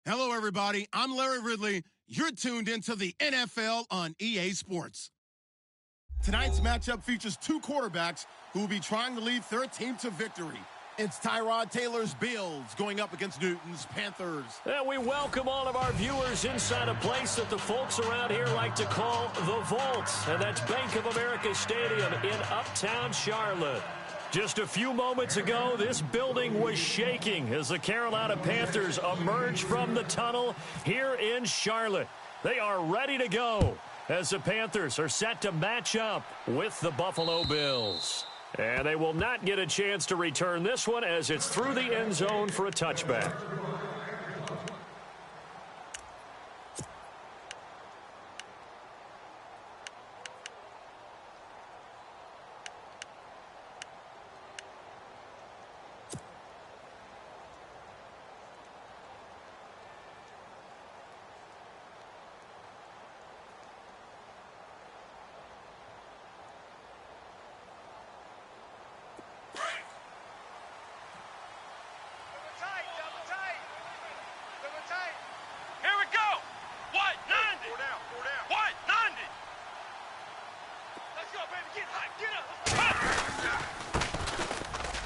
Hello, everybody. I'm Larry Ridley. You're tuned into the NFL on EA Sports. Tonight's matchup features two quarterbacks who will be trying to lead their team to victory. It's Tyrod Taylor's Bills going up against Newton's Panthers. And we welcome all of our viewers inside a place that the folks around here like to call the Vault. And that's Bank of America Stadium in Uptown Charlotte. Just a few moments ago, this building was shaking as the Carolina Panthers emerged from the tunnel here in Charlotte. They are ready to go as the Panthers are set to match up with the Buffalo Bills. And they will not get a chance to return this one as it's through the end zone for a touchback.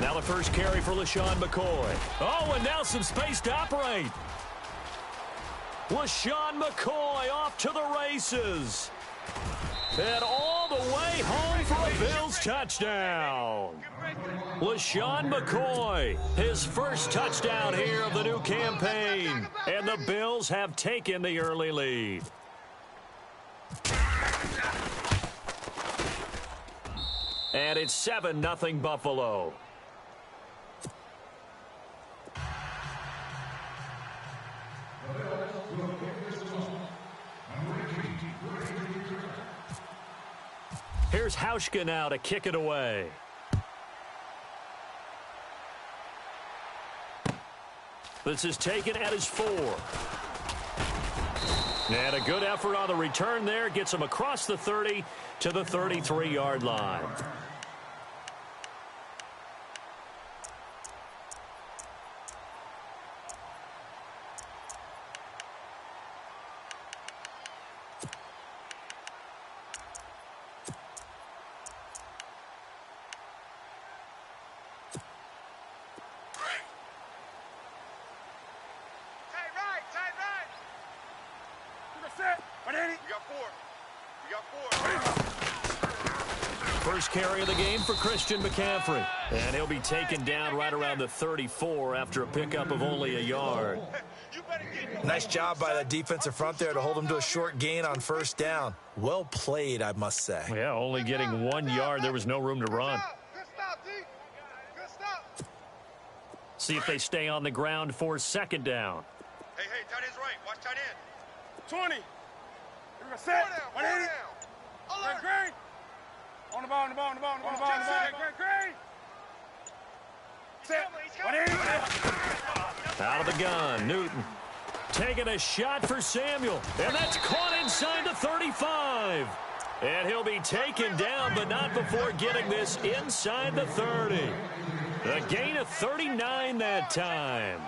Now the first carry for LaShawn McCoy. Oh, and now some space to operate. LaShawn McCoy off to the races. And all the way home for a Bills touchdown. LaShawn McCoy, his first touchdown here of the new campaign. And the Bills have taken the early lead. And it's 7-0 Buffalo. Here's Hauschka now to kick it away. This is taken at his 4. And a good effort on the return there. Gets him across the 30 to the 33-yard line. First carry of the game for Christian McCaffrey. And he'll be taken down right around the 34 after a pickup of only a yard. Nice job by that defensive front there to hold him to a short gain on first down. Well played, I must say. Yeah, only getting 1 yard. There was no room to run. See if they stay on the ground for second down. Hey, tight end's right. Watch tight end. 20. We're going to set. 180. Great. On the ball. Great. Set. 180. Out of the gun, Newton. Taking a shot for Samuel. And that's caught inside the 35. And he'll be taken down, but not before getting this inside the 30. A gain of 39 that time.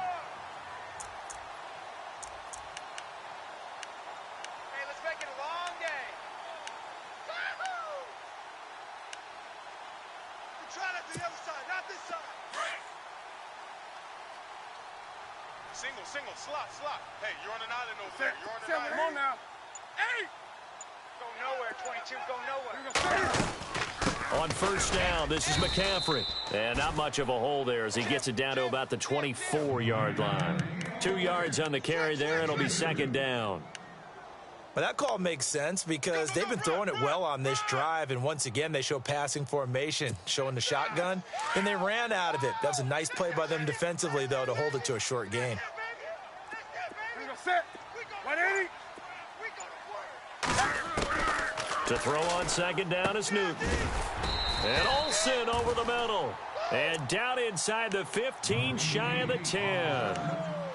Hey, let's make it a long game. You try that to the other side, not this side. Single, slot. Hey, you're on an island over there. You're on an island. Come on now. Hey! Go nowhere, 22. Go nowhere. On first down, this is McCaffrey. And not much of a hole there as he gets it down to about the 24-yard line. 2 yards on the carry there, and it'll be second down. But that call makes sense because they've been throwing it well on this drive, and once again they show passing formation, showing the shotgun, and they ran out of it. That was a nice play by them defensively, though, to hold it to a short gain. Set. 180. To throw on second down is Newton. And Olsen over the middle. And down inside the 15, shy of the 10.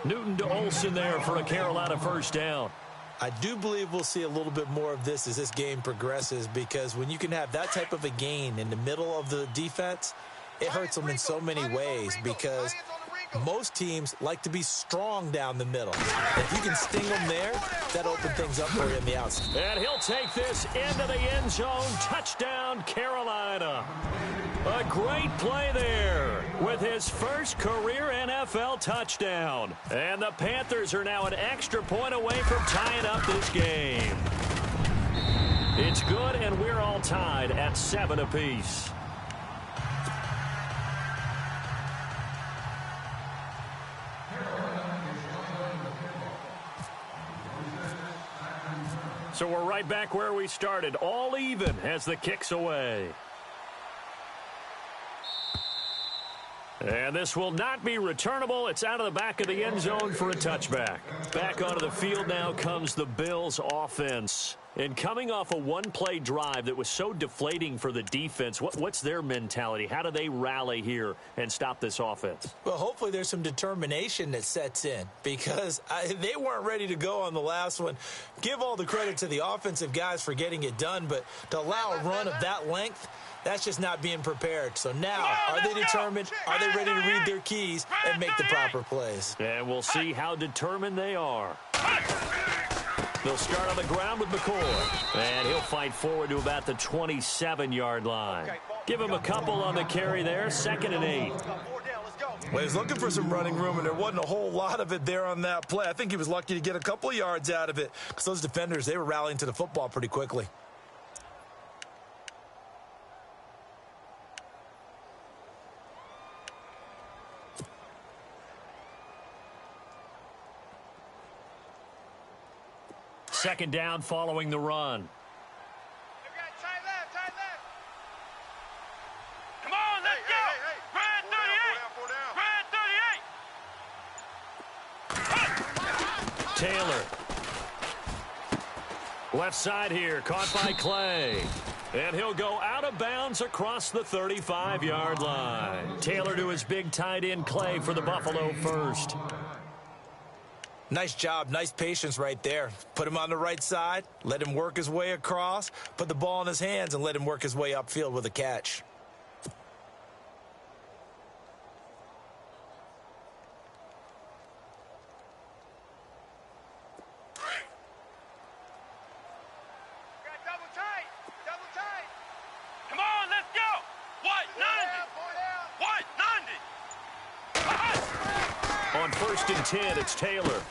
Newton to Olsen there for a Carolina first down. I do believe we'll see a little bit more of this as this game progresses, because when you can have that type of a gain in the middle of the defense, it hurts them in so many ways, because Most teams like to be strong down the middle. If you can sting them there, that opens things up for you in the outside. And he'll take this into the end zone. Touchdown, Carolina. A great play there with his first career NFL touchdown. And the Panthers are now an extra point away from tying up this game. It's good, and we're all tied at 7 apiece. So we're right back where we started, all even as the kick's away. And this will not be returnable. It's out of the back of the end zone for a touchback. Back onto the field now comes the Bills offense. And coming off a one-play drive that was so deflating for the defense, what's their mentality? How do they rally here and stop this offense? Well, hopefully there's some determination that sets in because they weren't ready to go on the last one. Give all the credit to the offensive guys for getting it done, but to allow a run of that length, that's just not being prepared. So now, are they determined? Are they ready to read their keys and make the proper plays? And we'll see how determined they are. They'll start on the ground with McCoy. And he'll fight forward to about the 27-yard line. Give him a couple on the carry there. 2nd and 8. Well, he's looking for some running room, and there wasn't a whole lot of it there on that play. I think he was lucky to get a couple of yards out of it because those defenders, they were rallying to the football pretty quickly. Second down following the run. Tight left. Come on, let's go. Red 38. Taylor. Left side here, caught by Clay. And he'll go out of bounds across the 35-yard line. Taylor to his big tight end Clay for the Buffalo first. Nice job, nice patience right there. Put him on the right side, let him work his way across, put the ball in his hands, and let him work his way upfield with a catch. Double tight. Come on, let's go. What? 90. On 1st and 10, it's Taylor.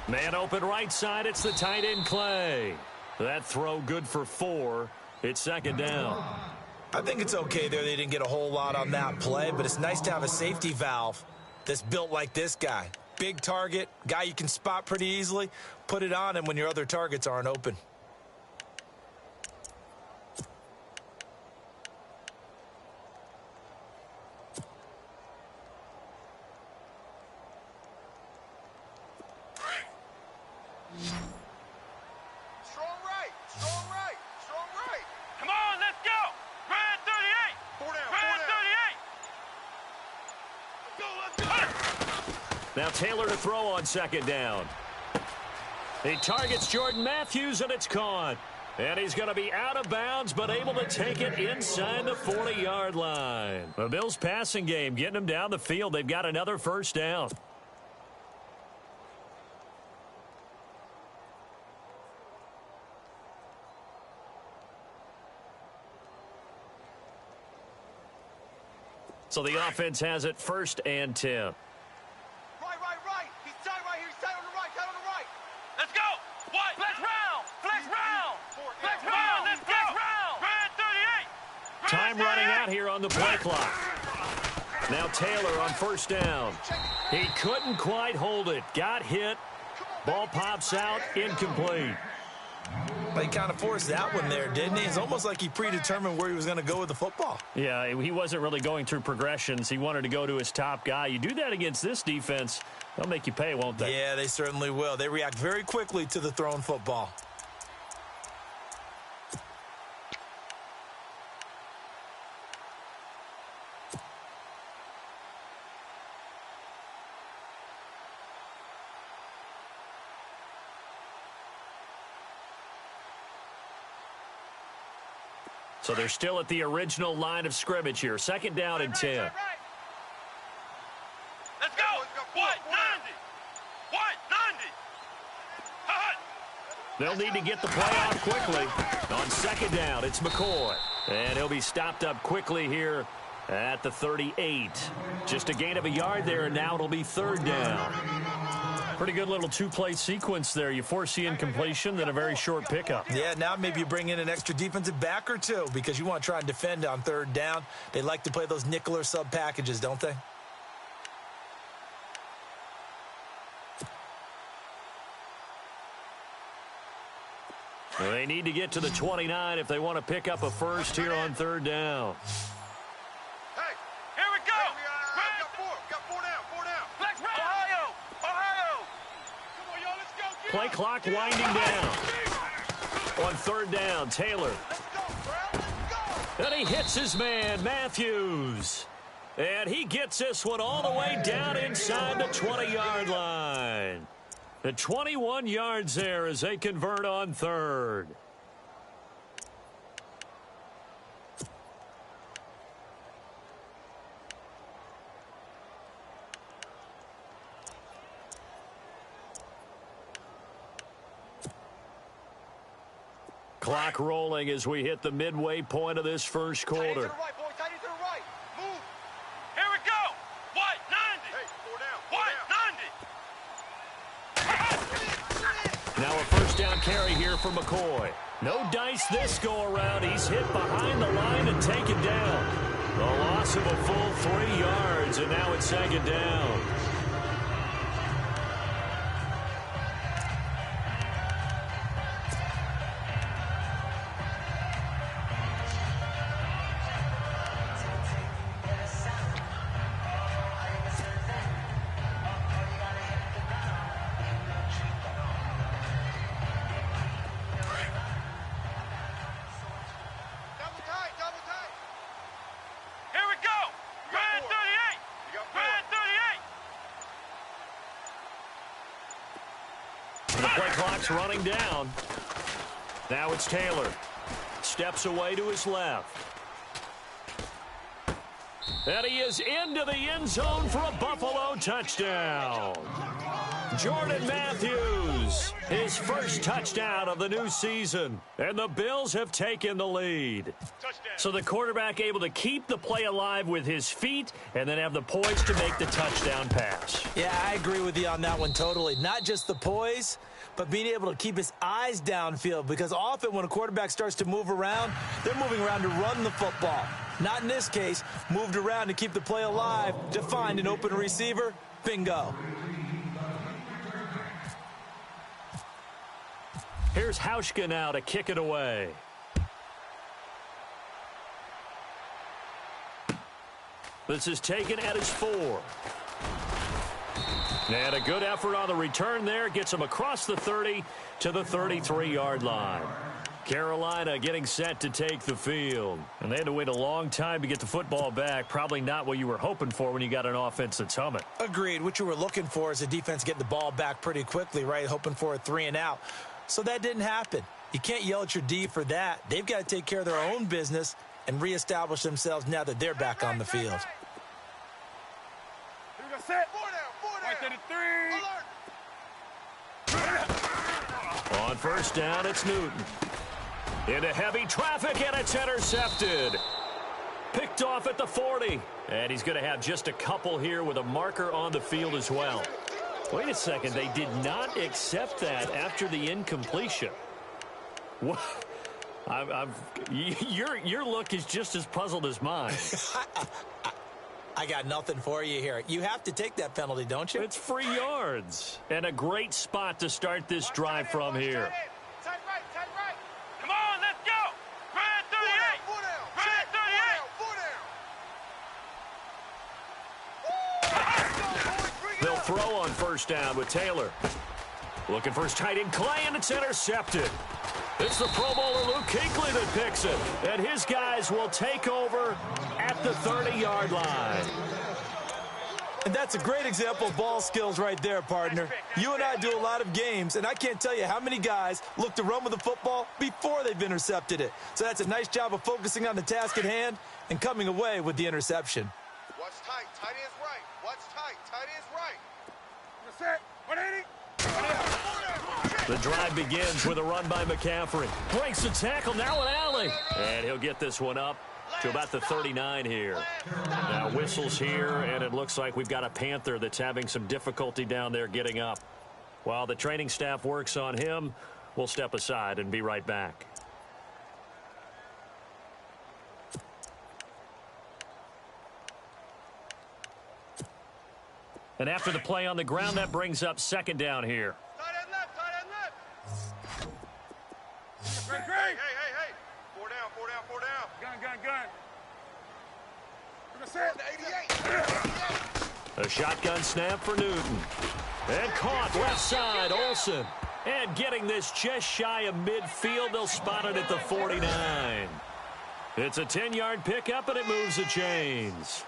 Man open right side, it's the tight end Clay. That throw good for 4. It's 2nd down. I think it's okay there. They didn't get a whole lot on that play, but it's nice to have a safety valve that's built like this guy. Big target, guy you can spot pretty easily. Put it on him when your other targets aren't open. Strong right. Come on, let's go. Red 38. Now Taylor to throw on 2nd down. He targets Jordan Matthews, and it's caught. And he's going to be out of bounds, but able to take it inside the 40-yard line. The Bills' passing game getting them down the field. They've got another 1st down. So the offense has it 1st and 10. Right. He's tight right here. He's tight on the right. Let's go. What? Flex round. Come on, let's go. Red 38. Time running out here on the play clock. Now Taylor on 1st down. He couldn't quite hold it. Got hit. Ball pops out. Incomplete. He kind of forced that one there, didn't he? It's almost like he predetermined where he was going to go with the football. Yeah, he wasn't really going through progressions. He wanted to go to his top guy. You do that against this defense, they'll make you pay, won't they? Yeah, they certainly will. They react very quickly to the thrown football. So they're still at the original line of scrimmage here. 2nd down and 10. Let's go. White, 90. White, 90. Hot. They'll need to get the play off quickly. On second down, it's McCoy. And he'll be stopped up quickly here at the 38. Just a gain of a yard there, and now it'll be third down. Pretty good little two-play sequence there. You force the incompletion, then a very short pickup. Yeah, now maybe you bring in an extra defensive back or two because you want to try and defend on third down. They like to play those nickel or sub packages, don't they? They need to get to the 29 if they want to pick up a first here on third down. Hey, here we go. Got four down. Flex round. Ohio. Come on, y'all, let's go. Play clock winding down. On third down, Taylor. Let's go, bro. Let's go. And he hits his man, Matthews. And he gets this one all the way down inside the 20-yard line. The 21 yards there as they convert on third. Clock rolling as we hit the midway point of this first quarter. Tight end to the right, boy. Tight end to the right. Move. Here we go. White, 90. Hey, four down. White, 90. Now a first down carry here for McCoy. No dice this go-around. He's hit behind the line and taken down. The loss of a full 3 yards, and now it's second down. Running down. Now it's Taylor. Steps away to his left. And he is into the end zone for a Buffalo touchdown. Jordan Matthews, his first touchdown of the new season. And the Bills have taken the lead. So the quarterback able to keep the play alive with his feet and then have the poise to make the touchdown pass. Yeah, I agree with you on that one totally. Not just the poise, but being able to keep his eyes downfield, because often when a quarterback starts to move around, they're moving around to run the football. Not in this case, moved around to keep the play alive, to find an open receiver. Bingo. Here's Hauschka now to kick it away. This is taken at his 4. And a good effort on the return there. Gets him across the 30 to the 33-yard line. Carolina getting set to take the field. And they had to wait a long time to get the football back. Probably not what you were hoping for when you got an offense that's humming. Agreed. What you were looking for is a defense getting the ball back pretty quickly, right? Hoping for a 3 and out. So that didn't happen. You can't yell at your D for that. They've got to take care of their own business and reestablish themselves now that they're back on the field. Here we go, set. Four down. Right to the 3. Alert. On first down, it's Newton. Into heavy traffic, and it's intercepted. Picked off at the 40. And he's going to have just a couple here with a marker on the field as well. Wait a second. They did not accept that after the incompletion. What? Your look is just as puzzled as mine. I got nothing for you here. You have to take that penalty, don't you? It's free yards. And a great spot to start this drive from here. Tight right. Come on, let's go. Red 38. Red 38. They'll throw on first down with Taylor. Looking for his tight end, Clay, and it's intercepted. It's the Pro Bowler Luke Kuechly that picks it. And his guys will take over at the 30-yard line. And that's a great example of ball skills right there, partner. You and I do a lot of games, and I can't tell you how many guys look to run with the football before they've intercepted it. So that's a nice job of focusing on the task at hand and coming away with the interception. Watch tight. Tight end's right. Watch tight. Tight end's right. The drive begins with a run by McCaffrey. Breaks the tackle, now an alley. And he'll get this one up to about the 39 here. Now whistles here, and it looks like we've got a Panther that's having some difficulty down there getting up. While the training staff works on him, we'll step aside and be right back. And after the play on the ground, that brings up second down here. Tight end left, tight end left. Hey. 4 down. A shotgun snap for Newton. And caught left side, Olsen. And getting this just shy of midfield, they'll spot it at the 49. It's a 10-yard pickup, and it moves the chains.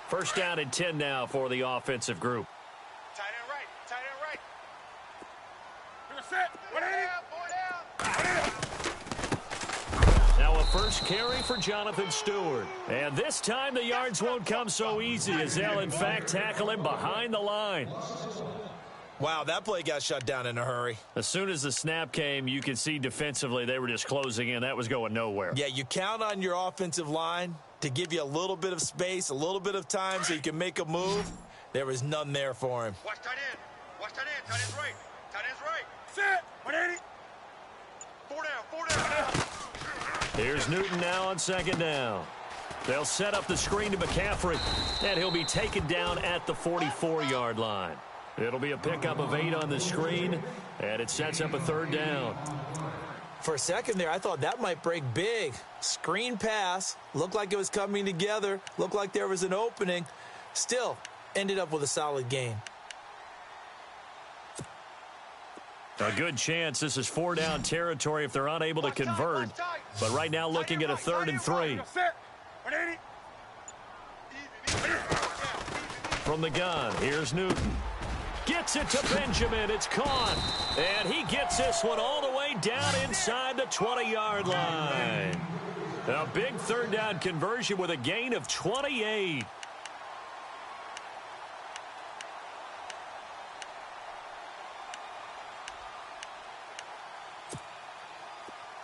First down and 10 now for the offensive group. Tight end right. Now a first carry for Jonathan Stewart. And this time the yards won't come so easy as they'll in fact tackle him behind the line. Wow, that play got shut down in a hurry. As soon as the snap came, you could see defensively they were just closing in. That was going nowhere. Yeah, you count on your offensive line to give you a little bit of space, a little bit of time so you can make a move. There was none there for him. Watch tight end. Tight end's right. Set. 180. 4 down. Here's Newton now on second down. They'll set up the screen to McCaffrey, and he'll be taken down at the 44-yard line. It'll be a pickup of 8 on the screen, and it sets up a third down. For a second there, I thought that might break big. Screen pass, looked like it was coming together, looked like there was an opening. Still, ended up with a solid gain. A good chance this is 4-down territory if they're unable to convert. But right now looking at a 3rd and 3. From the gun, here's Newton. Gets it to Benjamin. It's caught. And he gets this one all the way down inside the 20-yard line. A big 3rd down conversion with a gain of 28.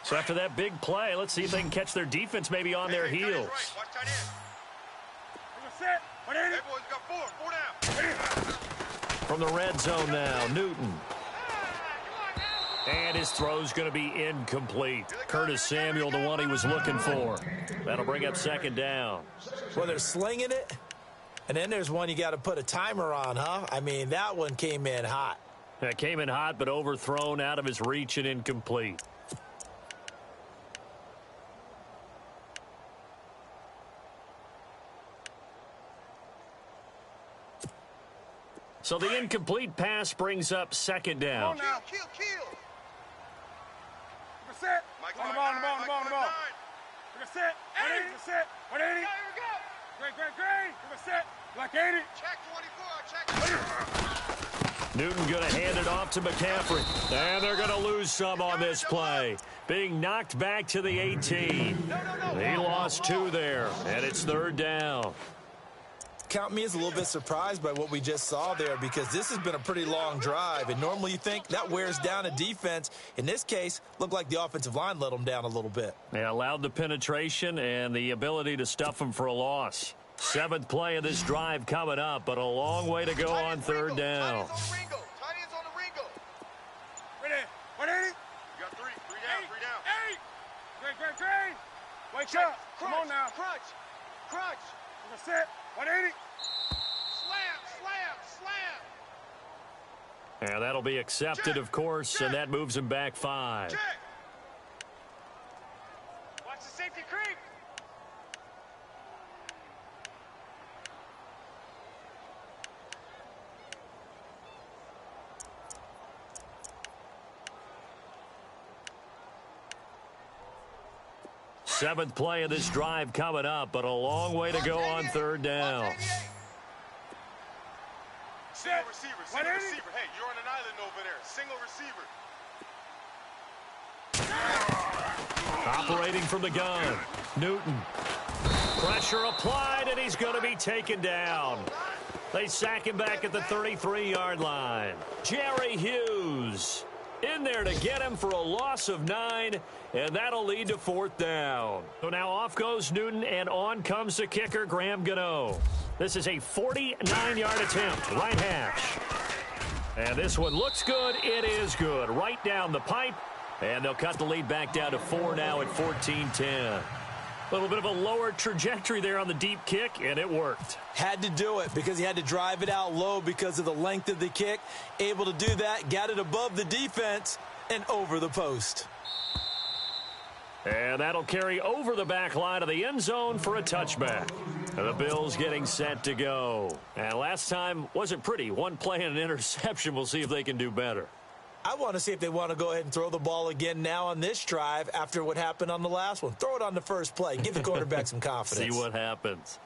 So after that big play, let's see if they can catch their defense maybe on their heels. From the red zone now, Newton. And his throw's going to be incomplete. Curtis Samuel, the one he was looking for. That'll bring up second down. Well, they're slinging it, and then there's one you got to put a timer on, huh? I mean, that one came in hot. That came in hot, but overthrown, out of his reach, and incomplete. So the incomplete pass brings up second down. Kill. On the ball. Set. 180. Great. Set. Black 80. Check 24. Newton going to hand it off to McCaffrey. And they're going to lose some on this play. Being knocked back to the 18. He lost 2 there, and it's 3rd down. Count me as a little bit surprised by what we just saw there, because this has been a pretty long drive, and normally you think that wears down a defense. In this case, looked like the offensive line let them down a little bit. They allowed the penetration and the ability to stuff them for a loss. 7th play of this drive coming up, but a long way to go on 3rd down. Tight ends on the Ringo. Ready. 180. You got 3 down. 8. Great. Wake up. Come on now. Crunch. Set. 180. Slam. And that'll be accepted, of course, and that moves him back 5. Check. Watch the safety creep. Seventh play of this drive coming up, but a long way to go on 3rd down. Single receiver. Hey, you're on an island over there. Single receiver. Operating from the gun, Newton. Pressure applied, and he's going to be taken down. They sack him back at the 33-yard line. Jerry Hughes in there to get him for a loss of 9, and that'll lead to 4th down. So now off goes Newton, and on comes the kicker, Graham Gano. This is a 49-yard attempt, right hash. And this one looks good. It is good. Right down the pipe, and they'll cut the lead back down to 4 now at 14-10. A little bit of a lower trajectory there on the deep kick, and it worked. Had to do it because he had to drive it out low because of the length of the kick. Able to do that, got it above the defense and over the post. And that'll carry over the back line of the end zone for a touchback. And the Bills getting set to go. And last time wasn't pretty. One play and an interception. We'll see if they can do better. I want to see if they want to go ahead and throw the ball again now on this drive after what happened on the last one. Throw it on the first play. Give the quarterback some confidence. See what happens.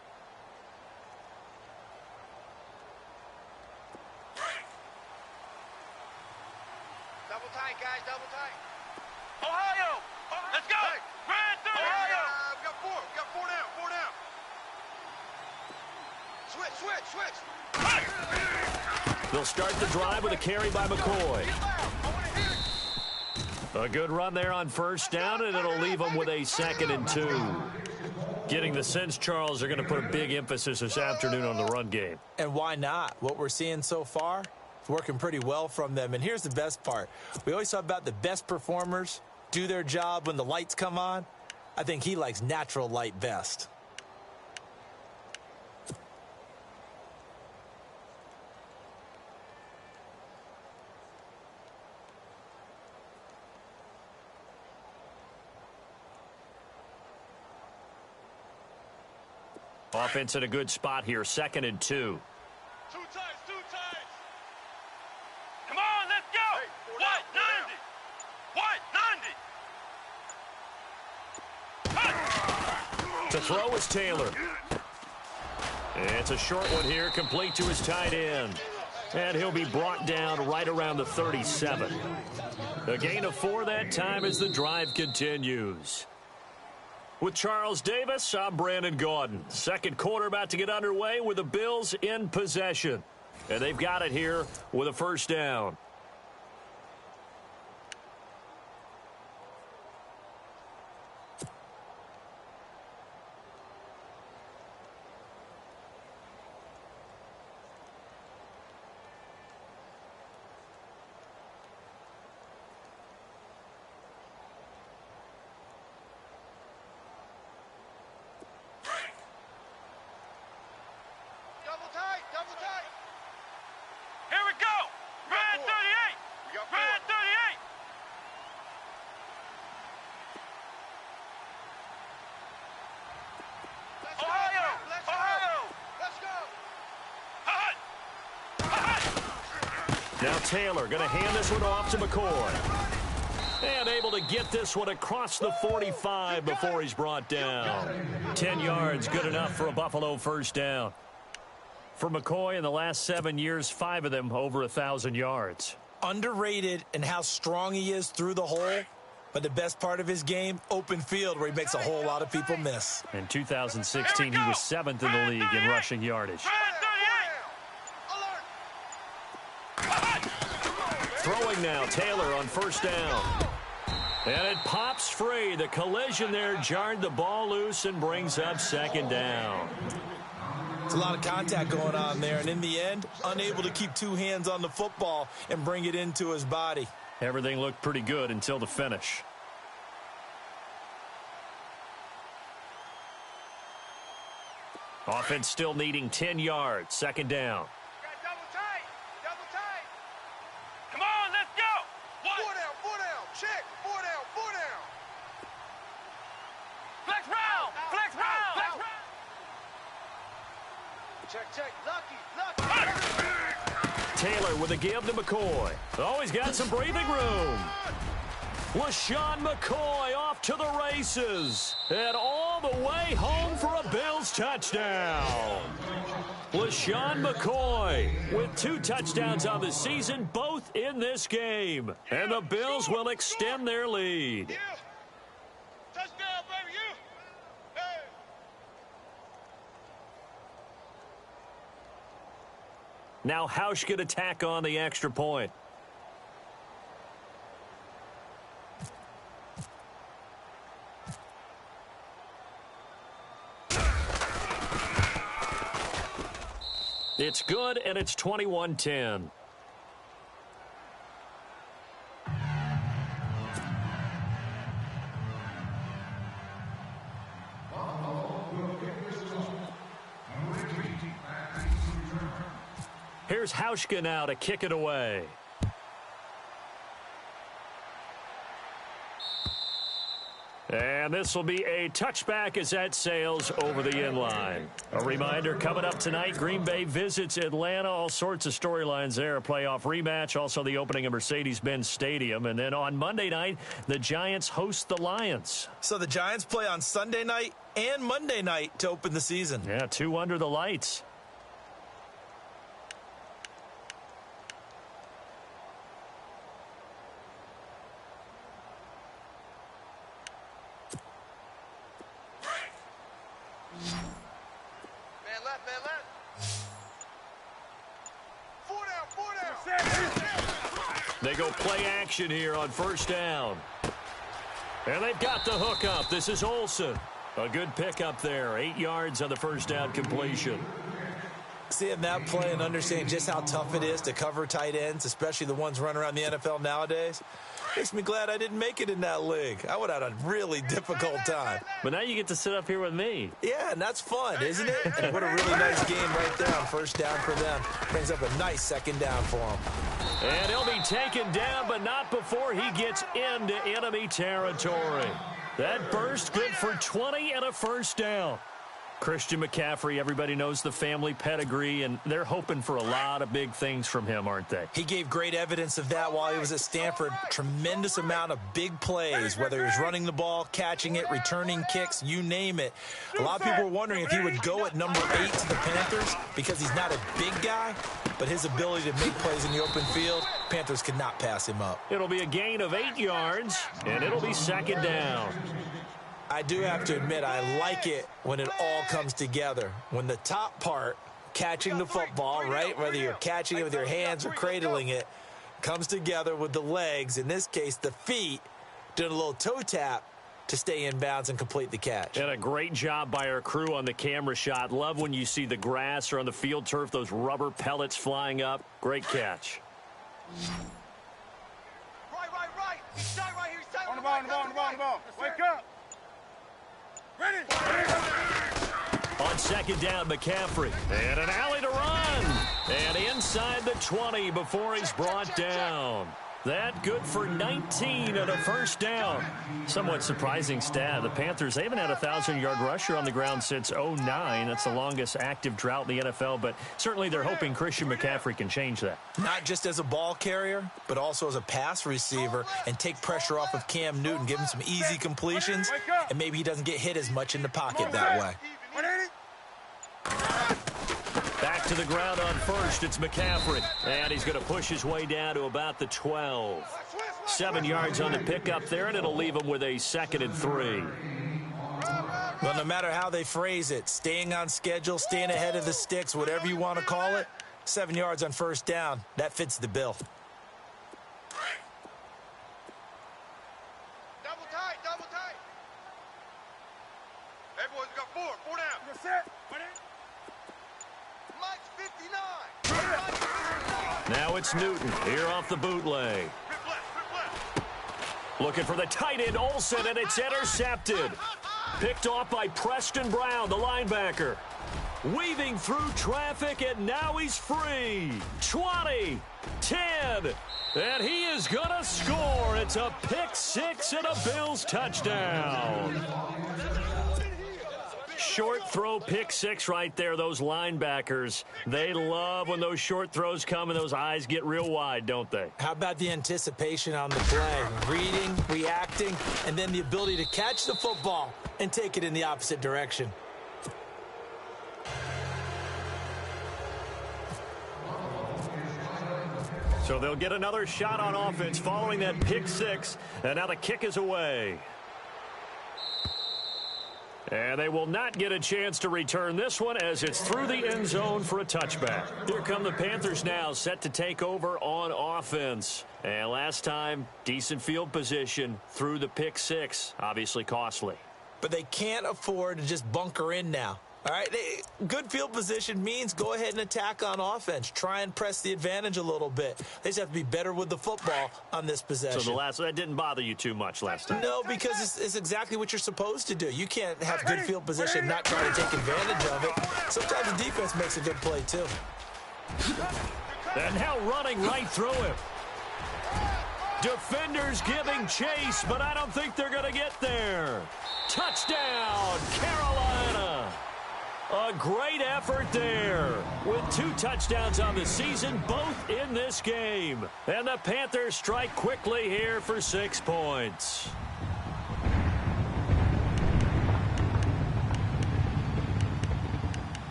Double tight, guys, double tight. Ohio, let's go. Hey. Red 30. Ohio. We got four down. Switch. They'll start the drive with a carry by McCoy. A good run there on first down, and it'll leave them with a 2nd and 2. Getting the sense, Charles, are going to put a big emphasis this afternoon on the run game. And why not? What we're seeing so far, it's working pretty well from them. And here's the best part. We always talk about the best performers do their job when the lights come on. I think he likes natural light best. Offense in a good spot here, 2nd and 2. Two tights. Come on, let's go. Hey, White, 90. To throw is Taylor. It's a short one here, complete to his tight end. And he'll be brought down right around the 37. A gain of 4 that time as the drive continues. With Charles Davis, I'm Brandon Gaudin. Second quarter about to get underway with the Bills in possession. And they've got it here with a first down. Double tight. Here we go. Red 38. We got Red 38. Ohio. Let's go. Hut. Now Taylor going to hand this one off to McCoy. And able to get this one across the 45 before he's brought down. 10 yards, good enough for a Buffalo first down. For McCoy, in the last 7 years, 5 of them over 1,000 yards. Underrated in how strong he is through the hole, but the best part of his game, open field, where he makes a whole lot of people miss. In 2016, he was 7th in the league in rushing yardage. Throwing now, Taylor on first down. And it pops free. The collision there jarred the ball loose and brings up second down. It's a lot of contact going on there, and in the end, unable to keep 2 hands on the football and bring it into his body. Everything looked pretty good until the finish. Offense still needing 10 yards. Second down. Double tight. Come on, let's go. Four down. Check. Four down. Flex round. Check. Lucky. Taylor with a give to McCoy. Oh, he's got some breathing room. LaShawn McCoy off to the races. And all the way home for a Bills touchdown. LaShawn McCoy with 2 touchdowns on the season, both in this game. And the Bills will extend their lead. Touchdown. Now Hauschka to tack on the extra point. It's good, and it's 21-10. Here's Hauschka now to kick it away. And this will be a touchback as that sails over the inline. A reminder, coming up tonight, Green Bay visits Atlanta. All sorts of storylines there. A playoff rematch, also the opening of Mercedes-Benz Stadium. And then on Monday night, the Giants host the Lions. So the Giants play on Sunday night and Monday night to open the season. Yeah, 2 under the lights. They go play action here on first down. And they've got the hook up. This is Olsen. A good pickup there. 8 yards on the first down completion. Seeing that play and understanding just how tough it is to cover tight ends, especially the ones running around the NFL nowadays, makes me glad I didn't make it in that league. I would have had a really difficult time. But now you get to sit up here with me. Yeah, and that's fun, isn't it? And what a really nice game right there on first down for them. Brings up a nice second down for them. And he'll be taken down, but not before he gets into enemy territory. That burst good for 20 and a first down. Christian McCaffrey, everybody knows the family pedigree, and they're hoping for a lot of big things from him, aren't they? He gave great evidence of that while he was at Stanford. Tremendous amount of big plays, whether he was running the ball, catching it, returning kicks, you name it. A lot of people were wondering if he would go at number 8 to the Panthers because he's not a big guy, but his ability to make plays in the open field, Panthers could not pass him up. It'll be a gain of 8 yards, and it'll be second down. I do have to admit, I like it when it all comes together. When the top part, catching the football, right, whether you're catching it with your hands or cradling it, comes together with the legs, in this case the feet, doing a little toe tap to stay in bounds and complete the catch. And a great job by our crew on the camera shot. Love when you see the grass or on the field turf, those rubber pellets flying up. Great catch. Right. He's tight right here. He's tight On the ball. Wake up. Ready. On second down, McCaffrey. And an alley to run. And inside the 20 before he's brought down. That good for 19 and a first down. Somewhat surprising stat. The Panthers, they haven't had a 1,000-yard rusher on the ground since 2009. That's the longest active drought in the NFL, but certainly they're hoping Christian McCaffrey can change that. Not just as a ball carrier, but also as a pass receiver and take pressure off of Cam Newton, give him some easy completions, and maybe he doesn't get hit as much in the pocket that way. Back to the ground on first, it's McCaffrey. And he's going to push his way down to about the 12. 7 yards on the pickup there, and it'll leave him with a 2nd and 3. Well, no matter how they phrase it, staying on schedule, staying ahead of the sticks, whatever you want to call it, 7 yards on first down, that fits the bill. Double tight. Everyone's got 4 down. That's it. Mike's 59. Now it's Newton here off the bootleg. Rip left. Looking for the tight end, Olsen, and it's intercepted. Picked off by Preston Brown, the linebacker. Weaving through traffic, and now he's free. 20, 10, and he is going to score. It's a pick six and a Bills touchdown. Short throw pick six right there. Those linebackers, they love when those short throws come and those eyes get real wide, don't they? How about the anticipation on the play? Reading, reacting, and then the ability to catch the football and take it in the opposite direction. So they'll get another shot on offense following that pick six, and now the kick is away. And they will not get a chance to return this one as it's through the end zone for a touchback. Here come the Panthers now, set to take over on offense. And last time, decent field position through the pick six. Obviously costly. But they can't afford to just bunker in now. All right, good field position means go ahead and attack on offense. Try and press the advantage a little bit. They just have to be better with the football on this possession. So that didn't bother you too much last time? No, because it's exactly what you're supposed to do. You can't have good field position and not try to take advantage of it. Sometimes the defense makes a good play, too. And now running right through him. Defenders giving chase, but I don't think they're going to get there. Touchdown, Carolina. A great effort there with 2 touchdowns on the season, both in this game. And the Panthers strike quickly here for 6 points.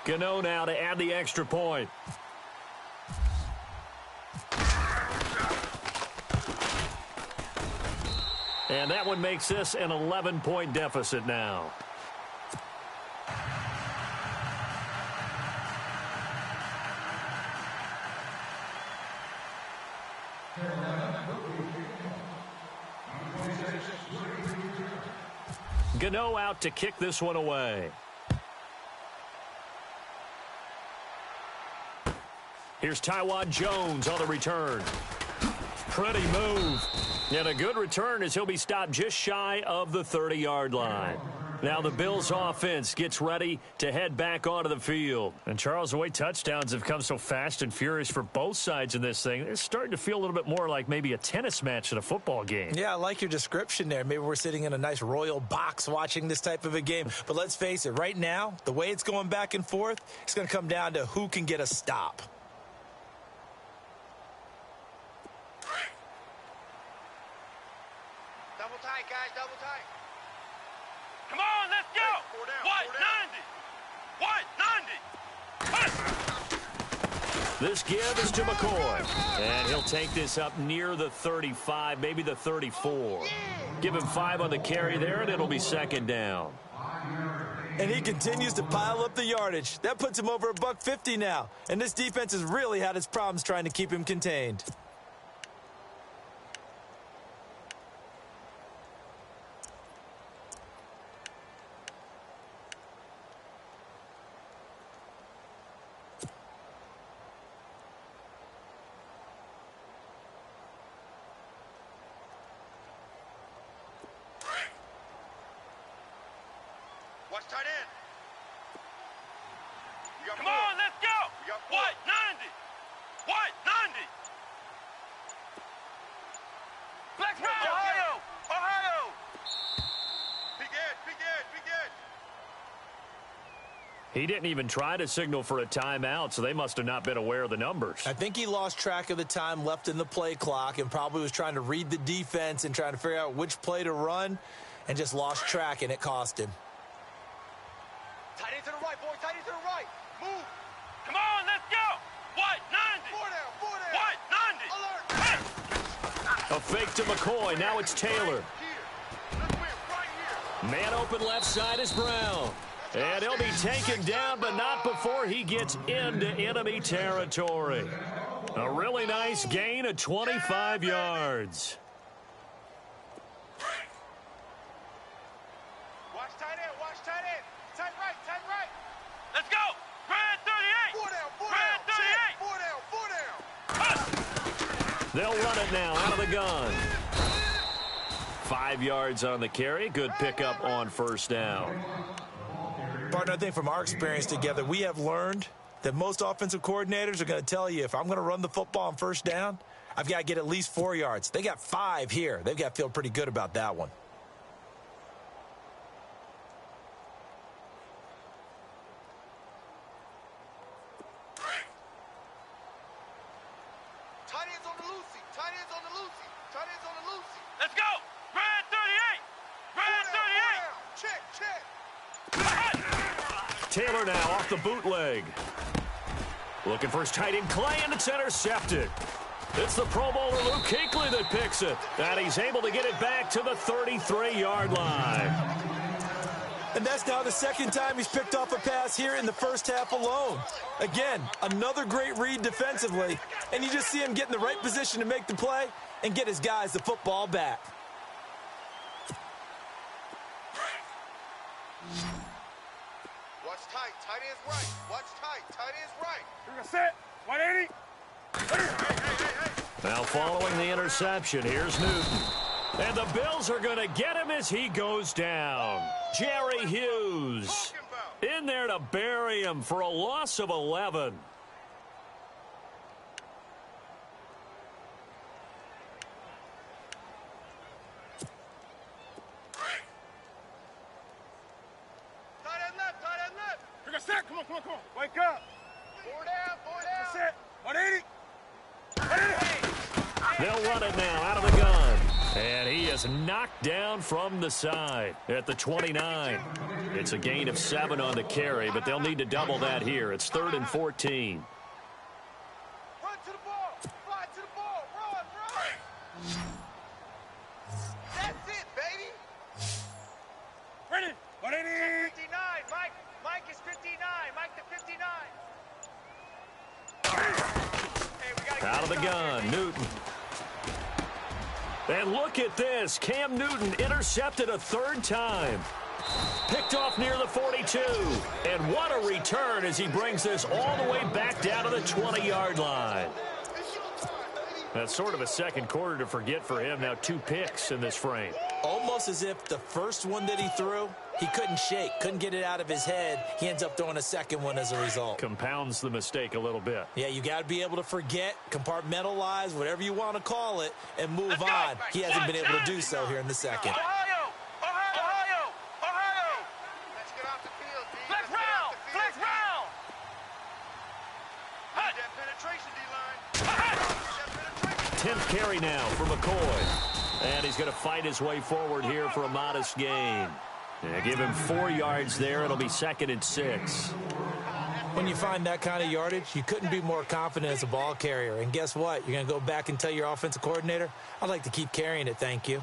Gano now to add the extra point. And that one makes this an 11-point deficit now. Gano out to kick this one away. Here's Taiwan Jones on the return. Pretty move. And a good return as he'll be stopped just shy of the 30-yard line. Now the Bills offense gets ready to head back onto the field. And Charles, the way touchdowns have come so fast and furious for both sides in this thing, it's starting to feel a little bit more like maybe a tennis match than a football game. Yeah, I like your description there. Maybe we're sitting in a nice royal box watching this type of a game. But let's face it, right now, the way it's going back and forth, it's going to come down to who can get a stop. Double tight, guys, double tight. Come on, let's go. Hey, 4 down, White, 90. White, 90. This give is to McCoy. And he'll take this up near the 35, maybe the 34. Give him 5 on the carry there, and it'll be second down. And he continues to pile up the yardage. That puts him over $150 now. And this defense has really had its problems trying to keep him contained. Watch tight end. We got Come more. on, let's go. We got more. White, 90. White, 90. Flex round. Ohio. Ohio. Big edge, big edge, big edge. He didn't even try to signal for a timeout, so they must have not been aware of the numbers. I think he lost track of the time left in the play clock and probably was trying to read the defense and trying to figure out which play to run and just lost track, and it cost him. Tight end to the right, boy. Tight end to the right. Move. Come on, let's go. White, 90. 4 down, 4 down. White, 90. Alert. A fake to McCoy. Now it's Taylor. Here. Let's win right here. Man open left side is Brown. And he'll be taken down, but not before he gets into enemy territory. A really nice gain of 25 yards. Watch tight end, watch tight end. Tight right, tight right. Let's go. Grand 38. 4 down, 4 Grand down. 38. 4 down, 4 down. They'll run it now out of the gun. 5 yards on the carry. Good pickup on first down. Partner, I think from our experience together, we have learned that most offensive coordinators are going to tell you, if I'm going to run the football on first down, I've got to get at least 4 yards. They got 5 here. They've got to feel pretty good about that one. Tight ends on the Lucy. Tight ends on the Lucy. Tight ends on the Lucy. Let's go. Grand 38. 4 Grand down, 38. 4 down. Check, check. Taylor now off the bootleg. Looking for his tight end, Clay, and it's intercepted. It's the Pro Bowler Luke Kuechly that picks it. And he's able to get it back to the 33-yard line. And that's now the second time he's picked off a pass here in the first half alone. Again, another great read defensively. And you just see him get in the right position to make the play and get his guys the football back. Watch tight. Tight end's right. Watch tight. Tight end's right. You're gonna set. 180. Now following the interception, here's Newton. And the Bills are going to get him as he goes down. Jerry Hughes in there to bury him for a loss of 11. Tight end left. Tight end left. You're gonna set. Come on. Wake up. Four down. Set. 180. They'll run it now out of the gun. And he is knocked down from the side at the 29. It's a gain of 7 on the carry, but they'll need to double that here. It's 3rd and 14. Run to the ball. Fly to the ball. Run. That's it, baby. Ready. 180. 59. Mike is 59. Mike the 59. Hey, we gotta get Out of the this gun, here, Newton. And look at this. Cam Newton intercepted a 3rd time. Picked off near the 42. And what a return as he brings this all the way back down to the 20-yard line. That's sort of a second quarter to forget for him. Now 2 picks in this frame. Almost as if the first one that he threw, he couldn't shake, couldn't get it out of his head. He ends up throwing a second one as a result. Compounds the mistake a little bit. Yeah, you got to be able to forget, compartmentalize, whatever you want to call it, and move on. He hasn't been able to do so here in the second. Ohio. Let's get off the field, D. Flex round. Need that penetration, D-line. 10th carry now for McCoy. And he's going to fight his way forward here for a modest gain. Yeah, give him 4 yards there. It'll be 2nd and 6. When you find that kind of yardage, you couldn't be more confident as a ball carrier. And guess what? You're going to go back and tell your offensive coordinator, I'd like to keep carrying it, thank you.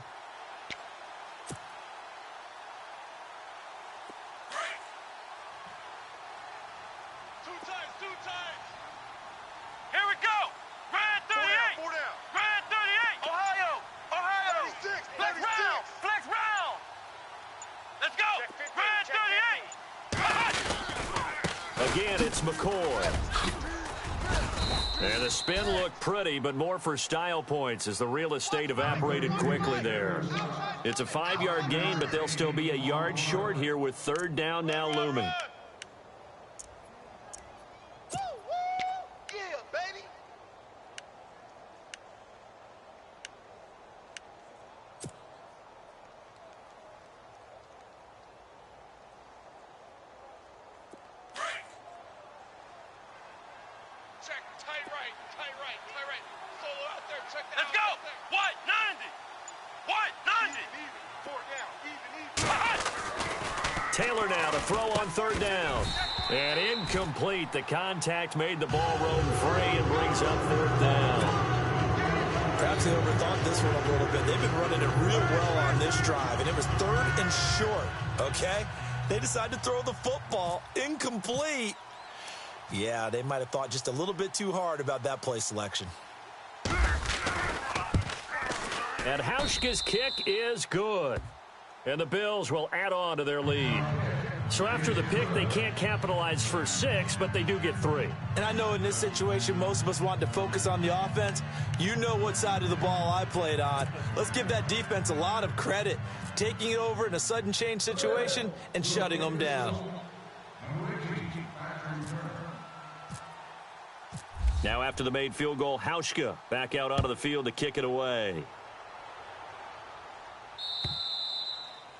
Two times. Here we go. Red 38. Four down. Red 38. Ohio. 36. Flex round. Let's go. Check 15, Red check 38. Again, it's McCoy. And the spin looked pretty, but more for style points as the real estate evaporated quickly there. It's a 5-yard gain, but they'll still be a yard short here with 3rd down now looming. Yeah, baby. Check. Tight right. Solo out there. Check that out. Let's go. What? 90. Four down. Even. Taylor now to throw on 3rd down. And incomplete. The contact made the ball roam free and brings up 4th down. Perhaps they overthought this one a little bit. They've been running it real well on this drive, and it was 3rd and short, okay? They decided to throw the football incomplete. Yeah, they might have thought just a little bit too hard about that play selection. And Hauschka's kick is good. And the Bills will add on to their lead. So after the pick, they can't capitalize for 6, but they do get 3. And I know in this situation, most of us want to focus on the offense. You know what side of the ball I played on. Let's give that defense a lot of credit, taking it over in a sudden change situation and shutting them down. Now after the made field goal, Hauschka back out onto the field to kick it away.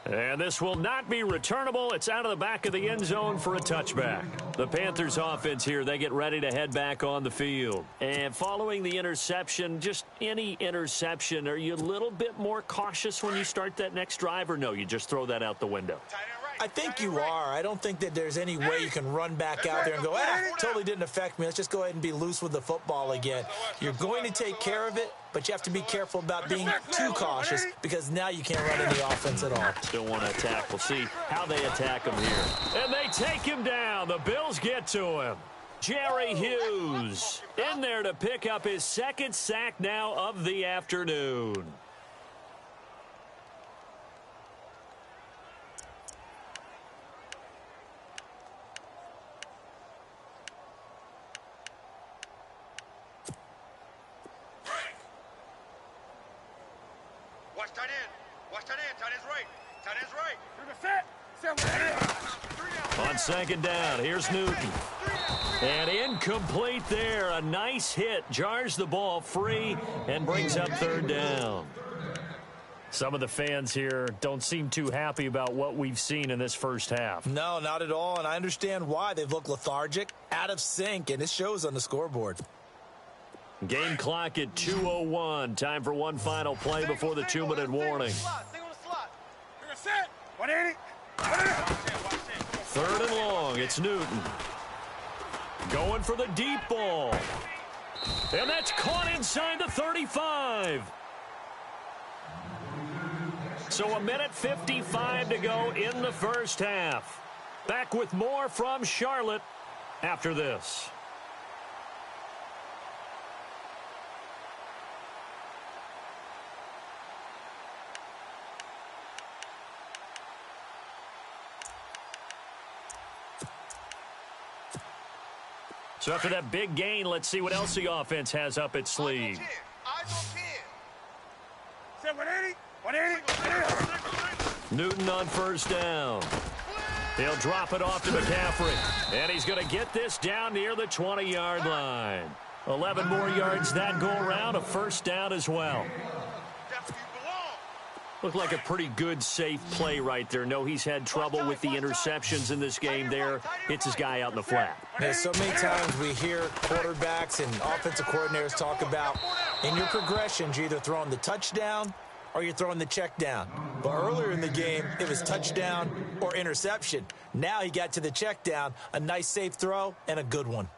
And this will not be returnable. It's out of the back of the end zone for a touchback. The Panthers offense here, they get ready to head back on the field. And following the interception, just any interception, are you a little bit more cautious when you start that next drive, or no, you just throw that out the window? Tight end right. I think you are. I don't think that there's any way you can run back out there and go, totally didn't affect me. Let's just go ahead and be loose with the football again. You're going to take care of it, but you have to be careful about being too cautious because now you can't run any offense at all. Still want to attack. We'll see how they attack him here. And they take him down. The Bills get to him. Jerry Hughes in there to pick up his second sack now of the afternoon. Watch tight end. Watch tight end. Tight end's right. Tight end's right. On second down, here's Newton. And incomplete there. A nice hit. Jars the ball free and brings up third down. Some of the fans here don't seem too happy about what we've seen in this first half. No, not at all, and I understand why. They've looked lethargic, out of sync, and it shows on the scoreboard. Game clock at 2:01. Time for one final play before the 2-minute warning. Third and long. It's Newton. Going for the deep ball. And that's caught inside the 35. So 1:55 to go in the first half. Back with more from Charlotte after this. So after that big gain, let's see what else the offense has up its sleeve. Newton on first down. He'll drop it off to McCaffrey. And he's going to get this down near the 20-yard line. 11 more yards that go around, a first down as well. Looked like a pretty good, safe play right there. No, he's had trouble with the interceptions in this game there. Hits his guy out in the flat. Yeah, so many times we hear quarterbacks and offensive coordinators talk about in your progressions, you're either throwing the touchdown or you're throwing the check down. But earlier in the game, it was touchdown or interception. Now he got to the check down, a nice safe throw and a good one.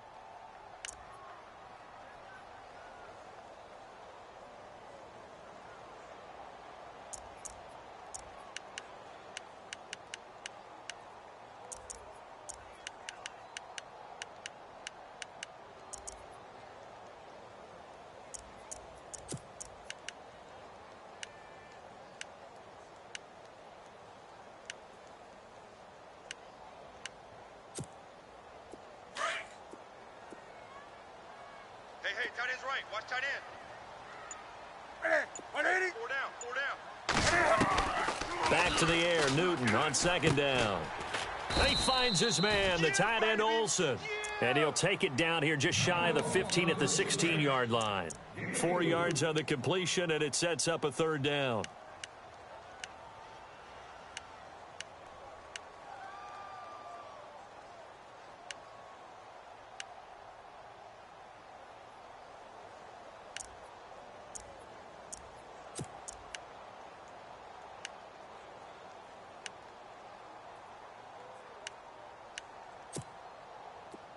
Hey, tight end's right. Watch tight end. 4 down. Back to the air, Newton on second down. And he finds his man, the tight end Olsen. And he'll take it down here just shy of the 15 at the 16-yard line. 4 yards on the completion, and it sets up a third down.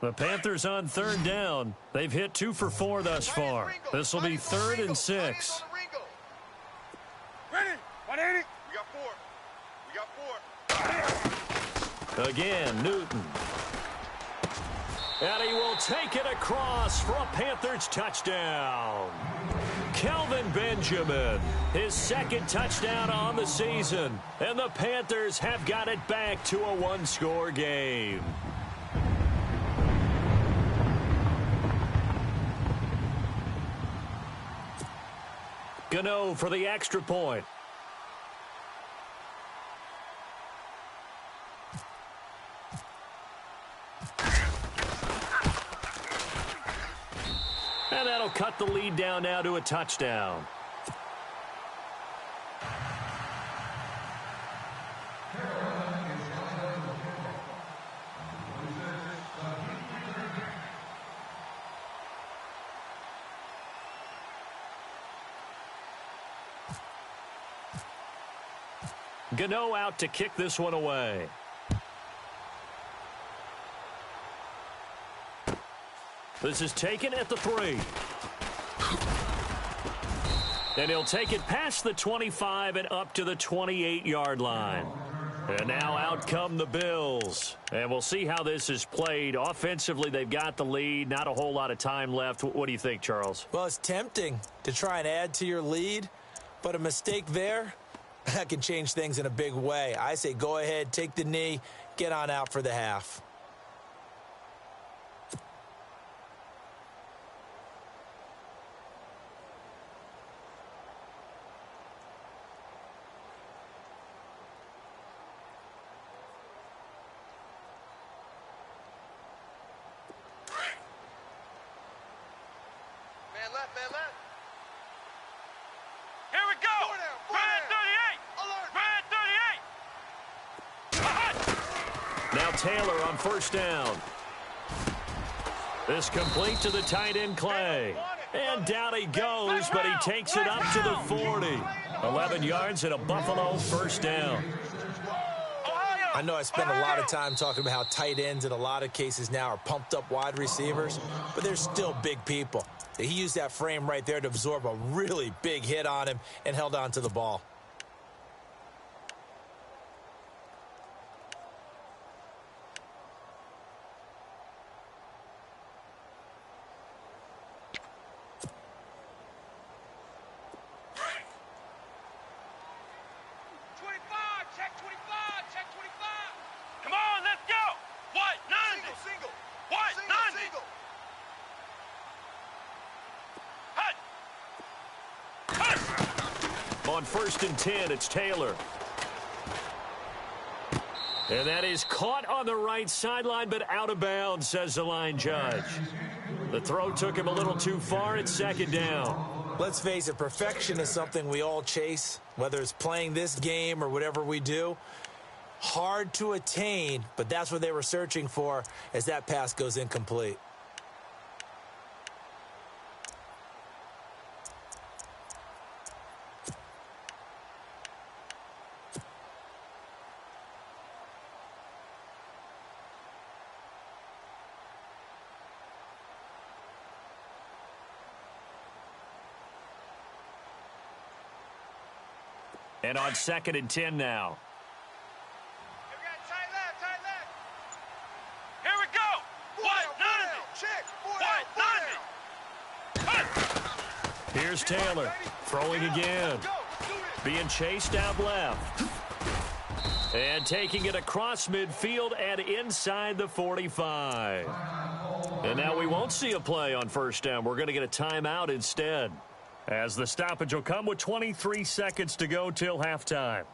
The Panthers on third down. They've hit 2 for 4 thus far. This will be 3rd and 6. Ready? 180. We got 4. Again, Newton. And he will take it across for a Panthers touchdown. Kelvin Benjamin, his second touchdown on the season. And the Panthers have got it back to a one-score game. Gano for the extra point. And that'll cut the lead down now to a touchdown. Gano out to kick this one away. This is taken at the 3. And he'll take it past the 25 and up to the 28-yard line. And now out come the Bills. And we'll see how this is played. Offensively, they've got the lead. Not a whole lot of time left. What do you think, Charles? Well, it's tempting to try and add to your lead, but a mistake there, that can change things in a big way. I say go ahead, take the knee, get on out for the half. Man left. Here we go. Red 38. Red 38. Now Taylor on first down. This complete to the tight end, Clay. And down he goes, but he takes it up to the 40. 11 yards and a Buffalo first down. I know I spend a lot of time talking about how tight ends in a lot of cases now are pumped up wide receivers, but they're still big people. He used that frame right there to absorb a really big hit on him and held on to the ball. On 1st and 10, it's Taylor. And that is caught on the right sideline, but out of bounds, says the line judge. The throw took him a little too far. It's 2nd down. Let's face it, perfection is something we all chase, whether it's playing this game or whatever we do. Hard to attain, but that's what they were searching for as that pass goes incomplete. And on 2nd and 10 now. Here we go. Here's Taylor throwing again. Being chased out left. And taking it across midfield and inside the 45. And now we won't see a play on 1st down. We're going to get a timeout instead, as the stoppage will come with 23 seconds to go till halftime.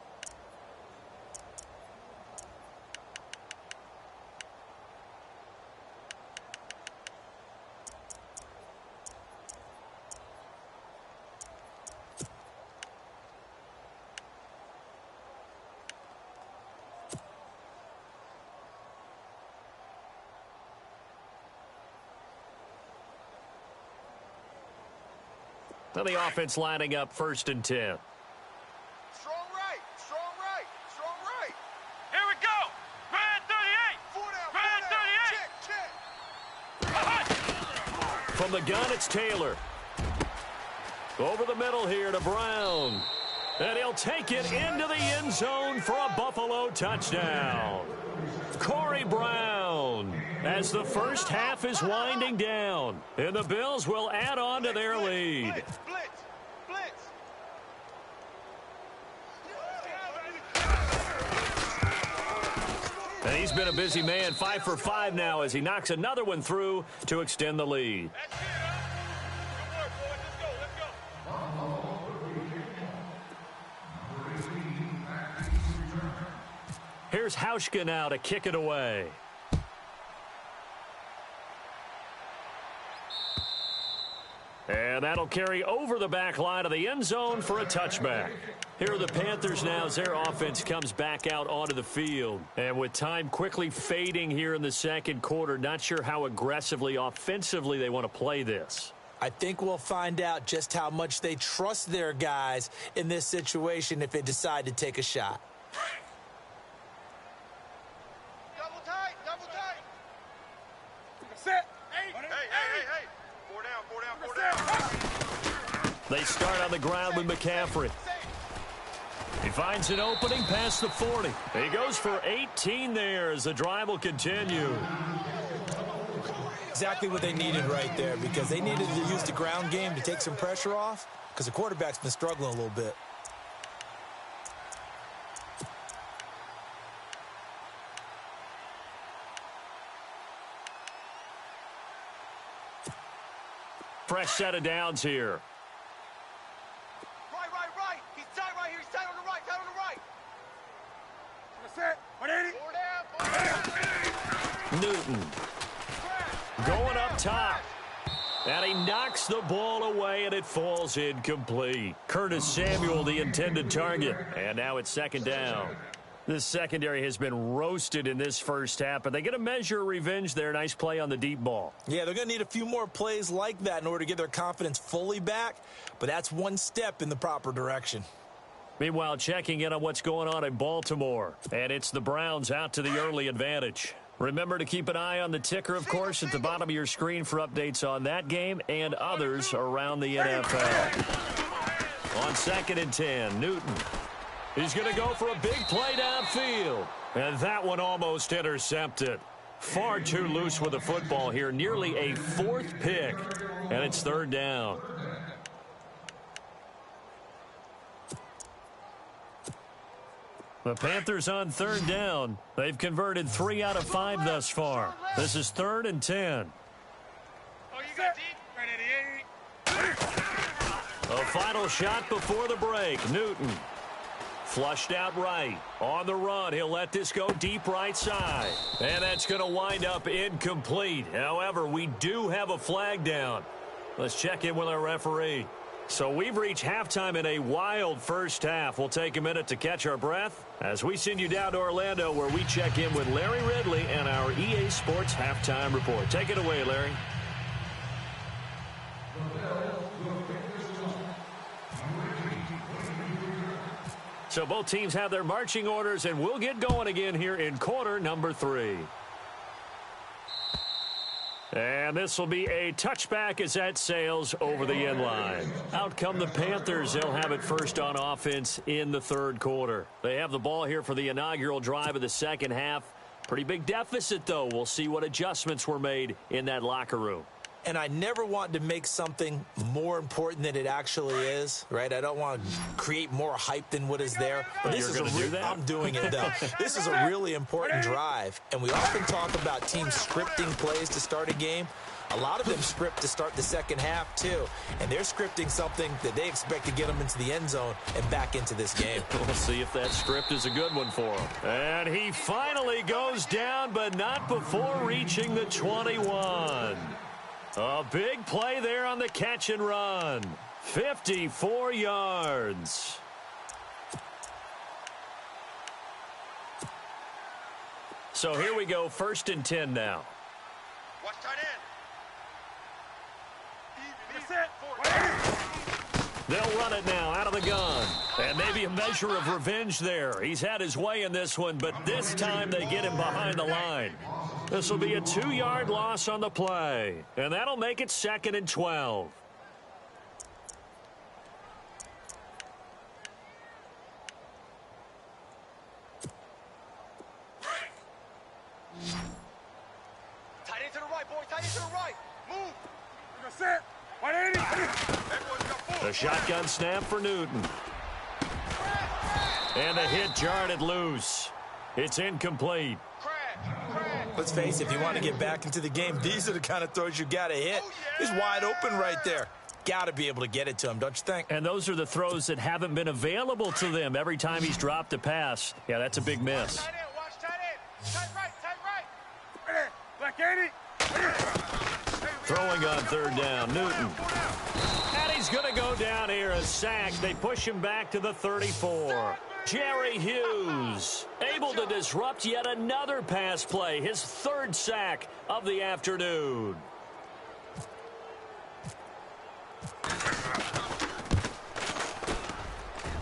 Now the offense lining up 1st and 10. Strong right. Here we go. Red 38. From the gun, it's Taylor. Over the middle here to Brown. And he'll take it into the end zone for a Buffalo touchdown. Corey Brown, as the first half is winding down. And the Bills will add on to their lead. Blitz. And he's been a busy man, 5 for 5 now as he knocks another one through to extend the lead. That's it, huh? Good work, boys. Let's go. Here's Hauschka now to kick it away. And that'll carry over the back line of the end zone for a touchback. Here are the Panthers now as their offense comes back out onto the field. And with time quickly fading here in the 2nd quarter, not sure how aggressively, offensively they want to play this. I think we'll find out just how much they trust their guys in this situation if they decide to take a shot. Double tight. Set. Hey. They start on the ground with McCaffrey. He finds an opening past the 40. He goes for 18 there as the drive will continue. Exactly what they needed right there, because they needed to use the ground game to take some pressure off, because the quarterback's been struggling a little bit. Fresh set of downs here. Right. He's tight right here. He's tight on the right. Tight on the right. Newton going up top. And he knocks the ball away, and it falls incomplete. Curtis Samuel, the intended target. And now it's second down. This secondary has been roasted in this first half, but they get a measure of revenge there. Nice play on the deep ball. Yeah, they're going to need a few more plays like that in order to get their confidence fully back, but that's one step in the proper direction. Meanwhile, checking in on what's going on in Baltimore, and it's the Browns out to the early advantage. Remember to keep an eye on the ticker, of course, at the bottom of your screen for updates on that game and others around the NFL. On 2nd and 10, Newton. He's going to go for a big play downfield. And that one almost intercepted. Far too loose with the football here. Nearly a 4th pick. And it's 3rd down. The Panthers on 3rd down. They've converted 3 out of 5 thus far. This is 3rd and 10. Oh, you got deep? A final shot before the break. Newton. Flushed out right. On the run, he'll let this go deep right side. And that's going to wind up incomplete. However, we do have a flag down. Let's check in with our referee. So we've reached halftime in a wild first half. We'll take a minute to catch our breath as we send you down to Orlando, where we check in with Larry Ridley and our EA Sports Halftime Report. Take it away, Larry. So both teams have their marching orders, and we'll get going again here in quarter number 3. And this will be a touchback as that sails over the end line. Out come the Panthers. They'll have it first on offense in the 3rd quarter. They have the ball here for the inaugural drive of the second half. Pretty big deficit, though. We'll see what adjustments were made in that locker room. And I never want to make something more important than it actually is, right? I don't want to create more hype than what is there. But this is I'm doing it, though. This is a really important drive. And we often talk about teams scripting plays to start a game. A lot of them script to start the second half, too. And they're scripting something that they expect to get them into the end zone and back into this game. We'll see if that script is a good one for him. And he finally goes down, but not before reaching the 21. A big play there on the catch and run. 54 yards. So here we go, 1st and 10 now. Watch tight end. They'll run it now out of the gun. And maybe a measure of revenge there. He's had his way in this one, but this time they get him behind the line. This will be a 2-yard loss on the play. And that'll make it 2nd and 12. Tight end to the right, boy. Tight end to the right. Move. The shotgun snap for Newton. And a hit jarred it loose. It's incomplete. Let's face it, if you want to get back into the game, these are the kind of throws you got to hit. He's wide open right there. Got to be able to get it to him, don't you think? And those are the throws that haven't been available to them every time he's dropped a pass. Yeah, that's a big miss. Tight end, watch tight end. Tight right. Black 80. Throwing on 3rd down, Newton. And he's going to go down here, a sack. They push him back to the 34. Jerry Hughes able to disrupt yet another pass play, his 3rd sack of the afternoon.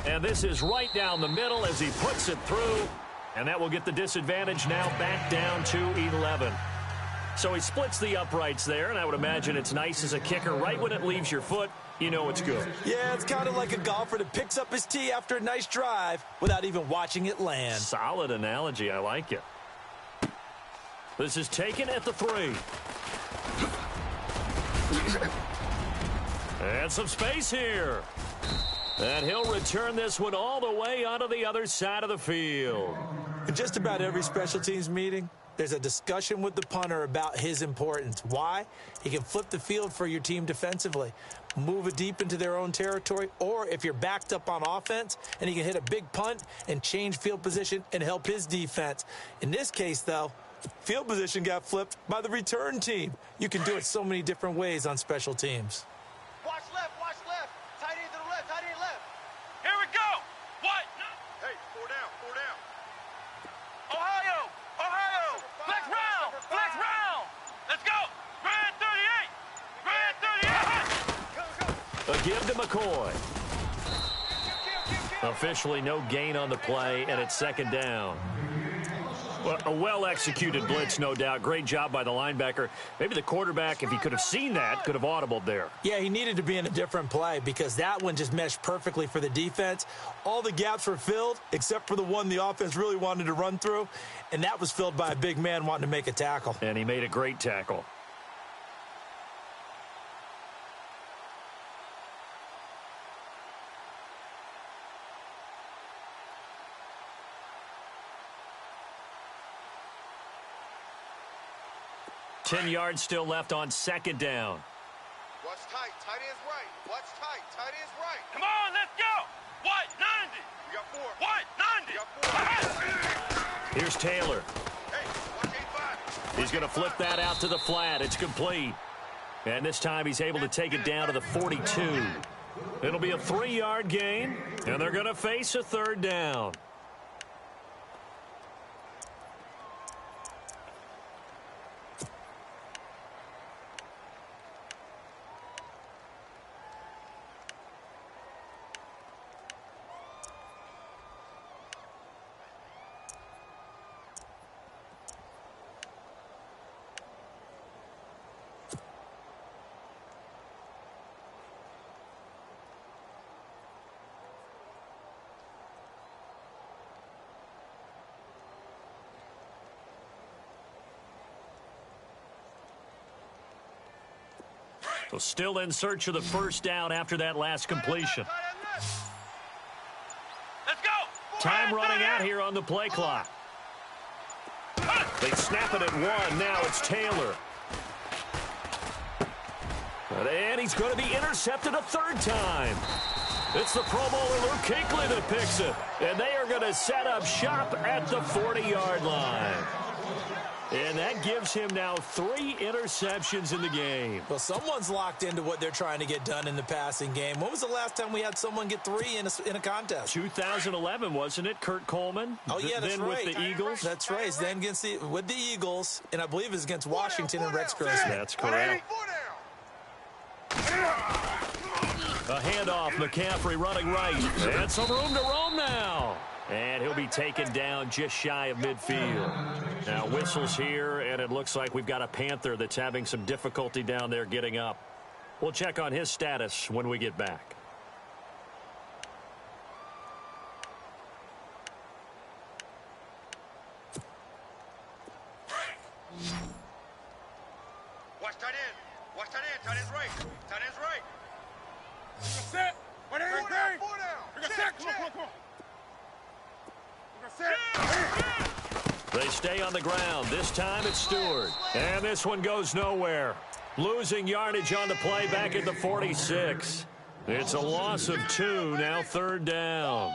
And this is right down the middle as he puts it through, and that will get the disadvantage now back down to 11. So he splits the uprights there, and I would imagine it's nice as a kicker right when it leaves your foot. you know it's good. Yeah, it's kind of like a golfer that picks up his tee after a nice drive without even watching it land. Solid analogy. I like it. This is taken at the 3. And some space here. And he'll return this one all the way onto the other side of the field. In just about every special teams meeting, there's a discussion with the punter about his importance. Why? He can flip the field for your team defensively, move it deep into their own territory, or if you're backed up on offense, and he can hit a big punt and change field position and help his defense. In this case, though, field position got flipped by the return team. You can do it so many different ways on special teams. Watch left, tight end to the left, tight end left. Here we go. What? Hey, 4 down, 4 down. Ohio, flex round. Let's go. Grand 38. A give to McCoy. Officially no gain on the play, and it's 2nd down. Well, a well-executed blitz, no doubt. Great job by the linebacker. Maybe the quarterback, if he could have seen that, could have audibled there. Yeah, he needed to be in a different play because that one just meshed perfectly for the defense. All the gaps were filled except for the one the offense really wanted to run through, and that was filled by a big man wanting to make a tackle. And he made a great tackle. Ten yards still left on 2nd down. Watch tight. Tight end's right. Watch tight. Tight end's right. Come on, let's go. What? 90. We got 4. What? 90. We got 4. Here's Taylor. Hey, watch 8-5. He's going to flip that out to the flat. It's complete. And this time he's able to take it down to the 42. It'll be a 3-yard gain, and they're going to face a 3rd down. So still in search of the 1st down after that last completion. Let's go. Time running out here on the play clock. They snap it at 1. Now it's Taylor. And he's going to be intercepted a 3rd time. It's the Pro Bowler Luke Kuechly that picks it. And they are going to set up shop at the 40-yard line. And that gives him now 3 interceptions in the game. Well, someone's locked into what they're trying to get done in the passing game. When was the last time we had someone get 3 in a contest? 2011, wasn't it? Kurt Coleman? Oh, yeah, that's then right. With the Eagles? That's right. Then with the Eagles, and I believe it's against Washington and Rex Grossman. That's correct. 4 down. A handoff, McCaffrey running right. And some room to roam now. And he'll be taken down just shy of midfield. Now whistles here, and it looks like we've got a Panther that's having some difficulty down there getting up. We'll check on his status when we get back. Watch tight end. Watch tight end. Tight end's right. Tight end's right. Set. 4 down. 4 down. Check. Come on. They stay on the ground. This time it's Stewart. And this one goes nowhere. Losing yardage on the play back at the 46. It's a loss of 2, now 3rd down.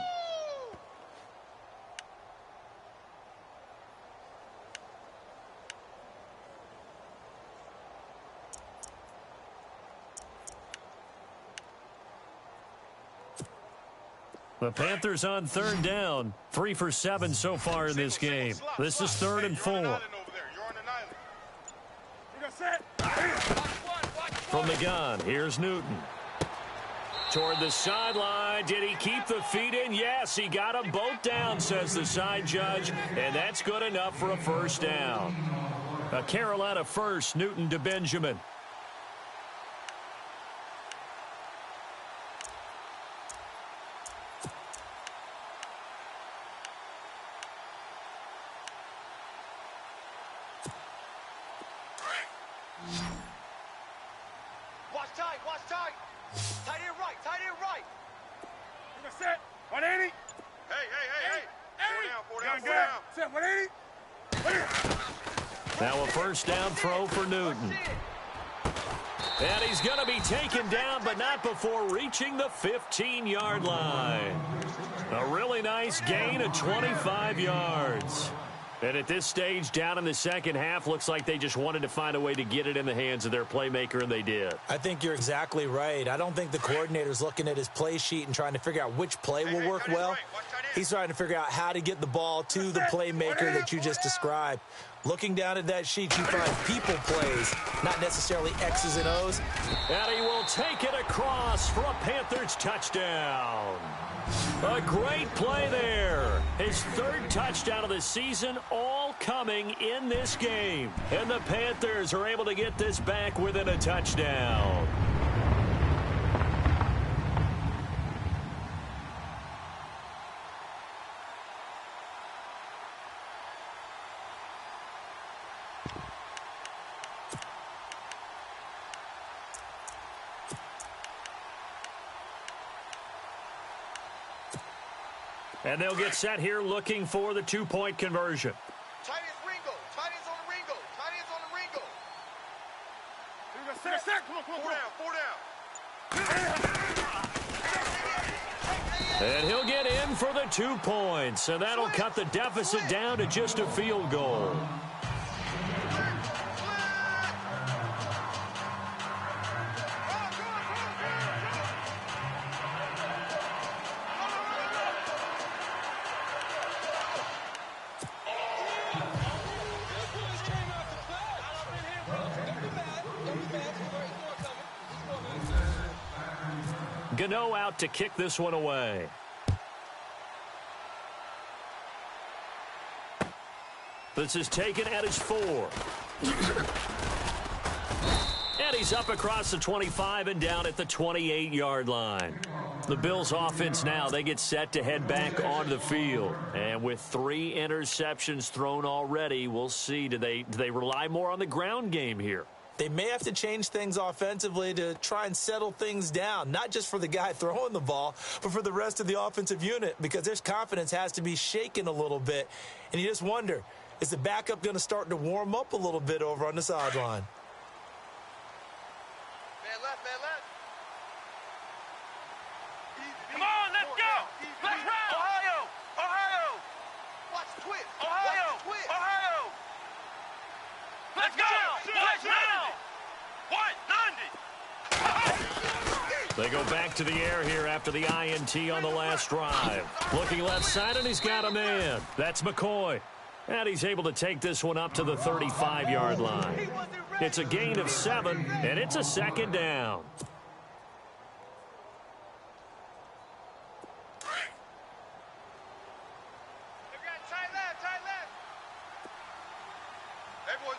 The Panthers on 3rd down. 3 for 7 so far in this game. This is 3rd and 4. From the gun, here's Newton. Toward the sideline. Did he keep the feet in? Yes, he got them both down, says the side judge. And that's good enough for a 1st down. A Carolina 1st, Newton to Benjamin. tight, watch tight. Tight end right, tight end right. You're set. 180. Hey. Four down. Set 180. Now a first down throw for Newton. And he's going to be taken down, but not before reaching the 15-yard line. A really nice gain of 25 yards. And at this stage, down in the second half, looks like they just wanted to find a way to get it in the hands of their playmaker, and they did. I think you're exactly right. I don't think the coordinator's looking at his play sheet and trying to figure out which play will work well. He's trying to figure out how to get the ball to the playmaker that you just described. Looking down at that sheet, you find people plays, not necessarily X's and O's. And he will take it across for a Panthers touchdown. A great play there. His third touchdown of the season, all coming in this game. And the Panthers are able to get this back within a touchdown. And they'll get set here looking for the two-point conversion. Tight end's Ringo. Tight end's on the Ringo. Tight end's on the Ringo. Set. Come on. Four down. And he'll get in for the 2 points. And that'll cut the deficit down to just a field goal. Gano out to kick this one away. This is taken at his 4. And he's up across the 25 and down at the 28-yard line. The Bills offense now, they get set to head back onto the field. And with 3 interceptions thrown already, we'll see. Do they rely more on the ground game here? They may have to change things offensively to try and settle things down, not just for the guy throwing the ball, but for the rest of the offensive unit, because their confidence has to be shaken a little bit. And you just wonder, is the backup going to start to warm up a little bit over on the sideline? Man left. Come on, let's go. Let's round. Ohio. Watch twist. Ohio. Let's go. Let's round. 190. They go back to the air here after the INT on the last drive. Looking left side, and he's got a man. That's McCoy. And he's able to take this one up to the 35-yard line. It's a gain of 7, and it's a second down.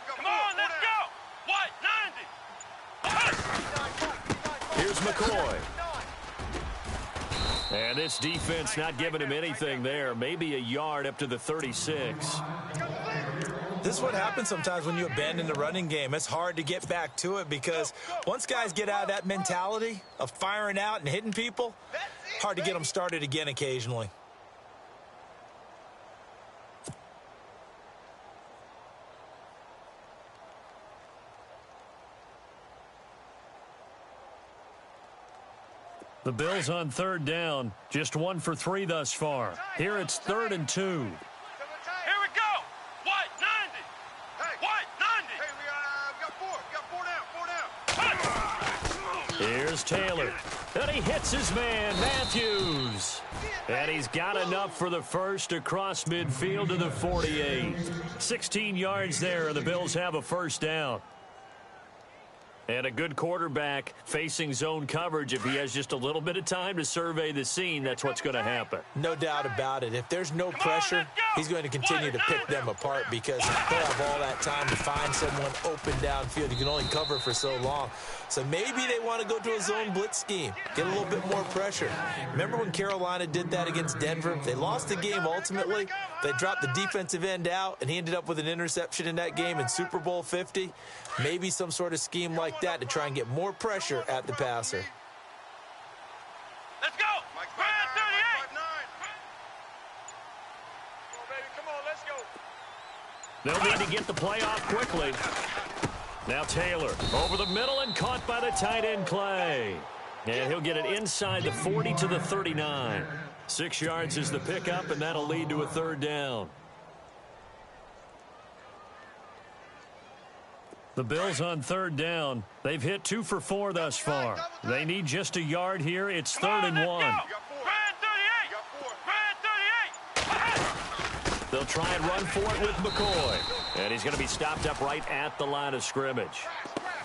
Come on, let's go. 190. Here's McCoy. And this defense not giving him anything there. Maybe a yard up to the 36. This is what happens sometimes when you abandon the running game. It's hard to get back to it because once guys get out of that mentality of firing out and hitting people, hard to get them started again occasionally. The Bills on third down, just 1 for 3 thus far. Here it's 3rd and 2. Here we go. 190. Hey, 190. Hey, we got 4 down. Here's Taylor. And he hits his man, Matthews. And he's got enough for the first across midfield to the 48. 16 yards there, and the Bills have a first down. And a good quarterback facing zone coverage. If he has just a little bit of time to survey the scene, that's what's going to happen. No doubt about it. If there's no pressure, he's going to continue to pick them apart because he'll have all that time to find someone open downfield. You can only cover for so long. So maybe they want to go to a zone blitz scheme, get a little bit more pressure. Remember when Carolina did that against Denver? They lost the game ultimately. They dropped the defensive end out, and he ended up with an interception in that game in Super Bowl 50. Maybe some sort of scheme like that to try and get more pressure at the passer. Let's go! Brand 38! Come on, baby, come on, let's go. They'll need to get the play off quickly. Now Taylor over the middle and caught by the tight end Clay. And he'll get it inside the 40 to the 39. 6 yards is the pickup, and that'll lead to a third down. The Bills on third down. They've hit 2 for 4 thus far. They need just a yard here. It's third and 1. Brand 38! Brand 38! They'll try and run for it with McCoy. And he's going to be stopped up right at the line of scrimmage.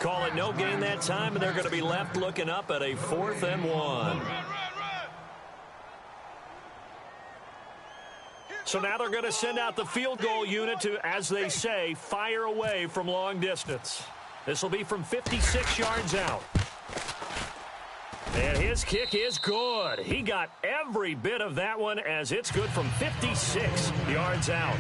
Call it no gain that time, and they're going to be left looking up at a 4th and 1. So now they're going to send out the field goal unit to, as they say, fire away from long distance. This will be from 56 yards out. And his kick is good. He got every bit of that one as it's good from 56 yards out.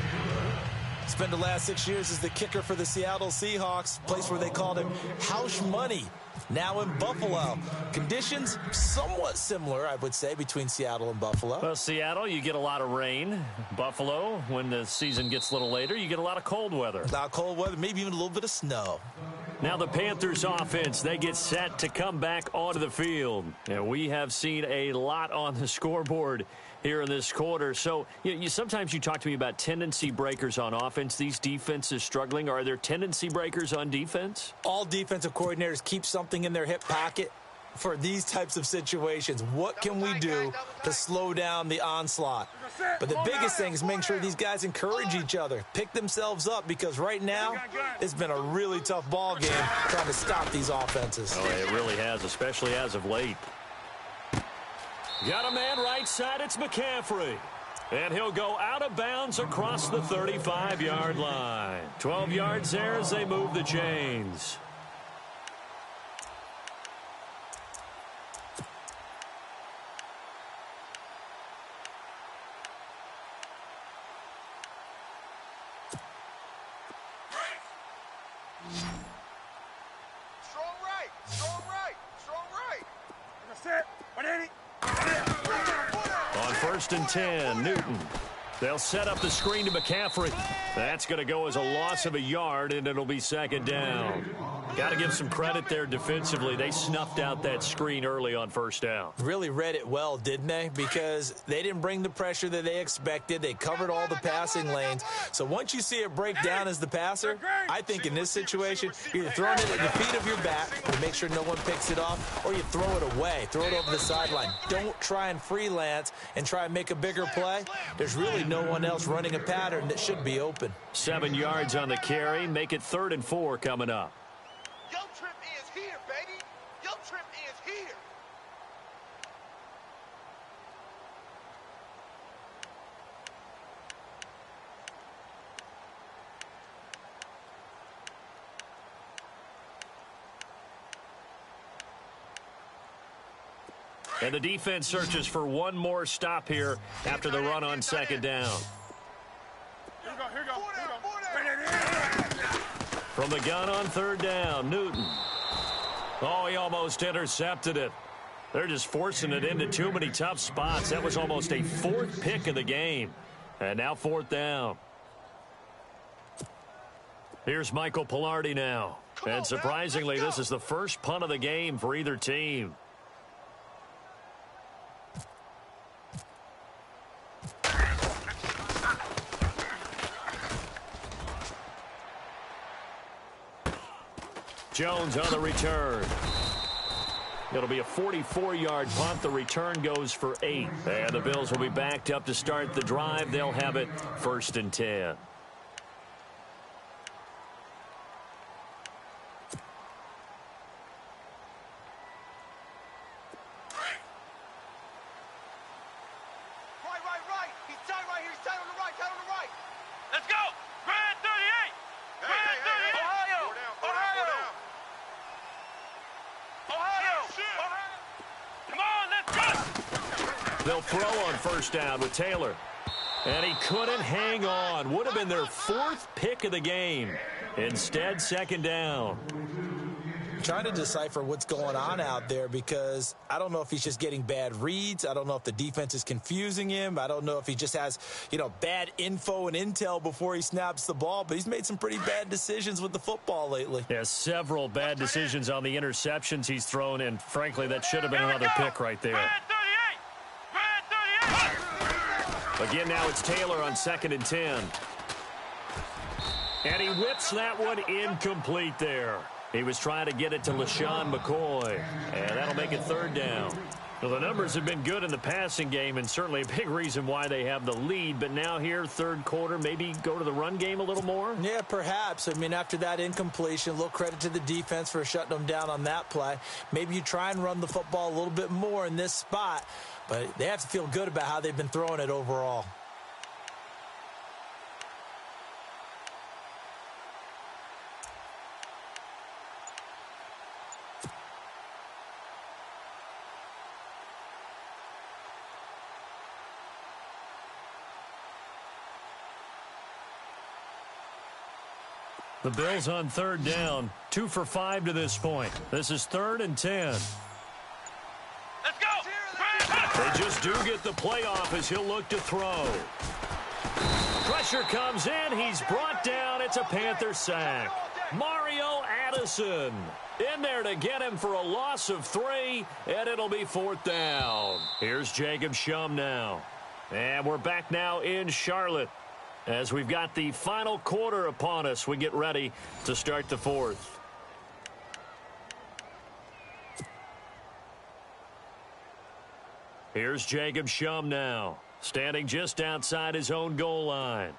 Spent the last 6 years as the kicker for the Seattle Seahawks, place where they called him House Money. Now in Buffalo. Conditions somewhat similar, I would say, between Seattle and Buffalo. Well, Seattle, you get a lot of rain. Buffalo, when the season gets a little later, you get a lot of cold weather. A lot of cold weather, maybe even a little bit of snow. Now the Panthers offense, they get set to come back onto the field. And we have seen a lot on the scoreboard here in this quarter. So sometimes you talk to me about tendency breakers on offense. These defenses struggling. Are there tendency breakers on defense? All defensive coordinators keep something in their hip pocket for these types of situations. What can we do to slow down the onslaught? But the biggest thing is making sure these guys encourage each other, pick themselves up, because right now it's been a really tough ball game trying to stop these offenses. Oh, it really has, especially as of late. Got a man right side, it's McCaffrey. And he'll go out of bounds across the 35-yard line. 12 yards there as they move the chains. Strong right, strong right, strong right. Set, 180. On 1st and 10, Newton. They'll set up the screen to McCaffrey. That's going to go as a loss of a yard, and it'll be 2nd down. Got to give some credit there defensively. They snuffed out that screen early on 1st down. Really read it well, didn't they? Because they didn't bring the pressure that they expected. They covered all the passing lanes. So once you see it break down as the passer, I think in this situation, you're either throwing it at the feet of your back to make sure no one picks it off, or you throw it away, throw it over the sideline. Don't try and freelance and try and make a bigger play. There's really no one else running a pattern that should be open. 7 yards on the carry. Make it 3rd and 4 coming up. Yo trip is here, baby. Yo trip is here. And the defense searches for one more stop here after the run on 2nd down. Here we go, here we go, here we go. From the gun on 3rd down, Newton. Oh, he almost intercepted it. They're just forcing it into too many tough spots. That was almost a 4th pick of the game. And now 4th down. Here's Michael Pilardi now. And surprisingly, this is the first punt of the game for either team. Jones on the return. It'll be a 44-yard punt. The return goes for 8. And the Bills will be backed up to start the drive. They'll have it 1st and 10. Right. He's tight right here. He's tight on the right. Tight on the right. Let's go. Brand 38. Brand 38. Ohio. Come on, let's go. They'll throw on 1st down with Taylor. And he couldn't hang on. Would have been their 4th pick of the game. Instead, 2nd down. Trying to decipher what's going on out there because I don't know if he's just getting bad reads. I don't know if the defense is confusing him. I don't know if he just has, bad info and intel before he snaps the ball, but he's made some pretty bad decisions with the football lately. Yeah, several bad decisions on the interceptions he's thrown, and frankly, that should have been another pick right there. Red 38! Red 38! Again, now it's Taylor on 2nd and 10. And he whips that one incomplete there. He was trying to get it to LaShawn McCoy, and that'll make it 3rd down. Well, the numbers have been good in the passing game, and certainly a big reason why they have the lead. But now here, 3rd quarter, maybe go to the run game a little more? Yeah, perhaps. I mean, after that incompletion, a little credit to the defense for shutting them down on that play. Maybe you try and run the football a little bit more in this spot, but they have to feel good about how they've been throwing it overall. The Bills on 3rd down, 2 for 5 to this point. This is 3rd and 10. Let's go! They just do get the playoff as he'll look to throw. Pressure comes in. He's brought down. It's a Panther sack. Mario Addison in there to get him for a loss of 3, and it'll be 4th down. Here's Jacob Shum now. And we're back now in Charlotte. As we've got the final quarter upon us, we get ready to start the 4th. Here's Jacob Shum now, standing just outside his own goal line.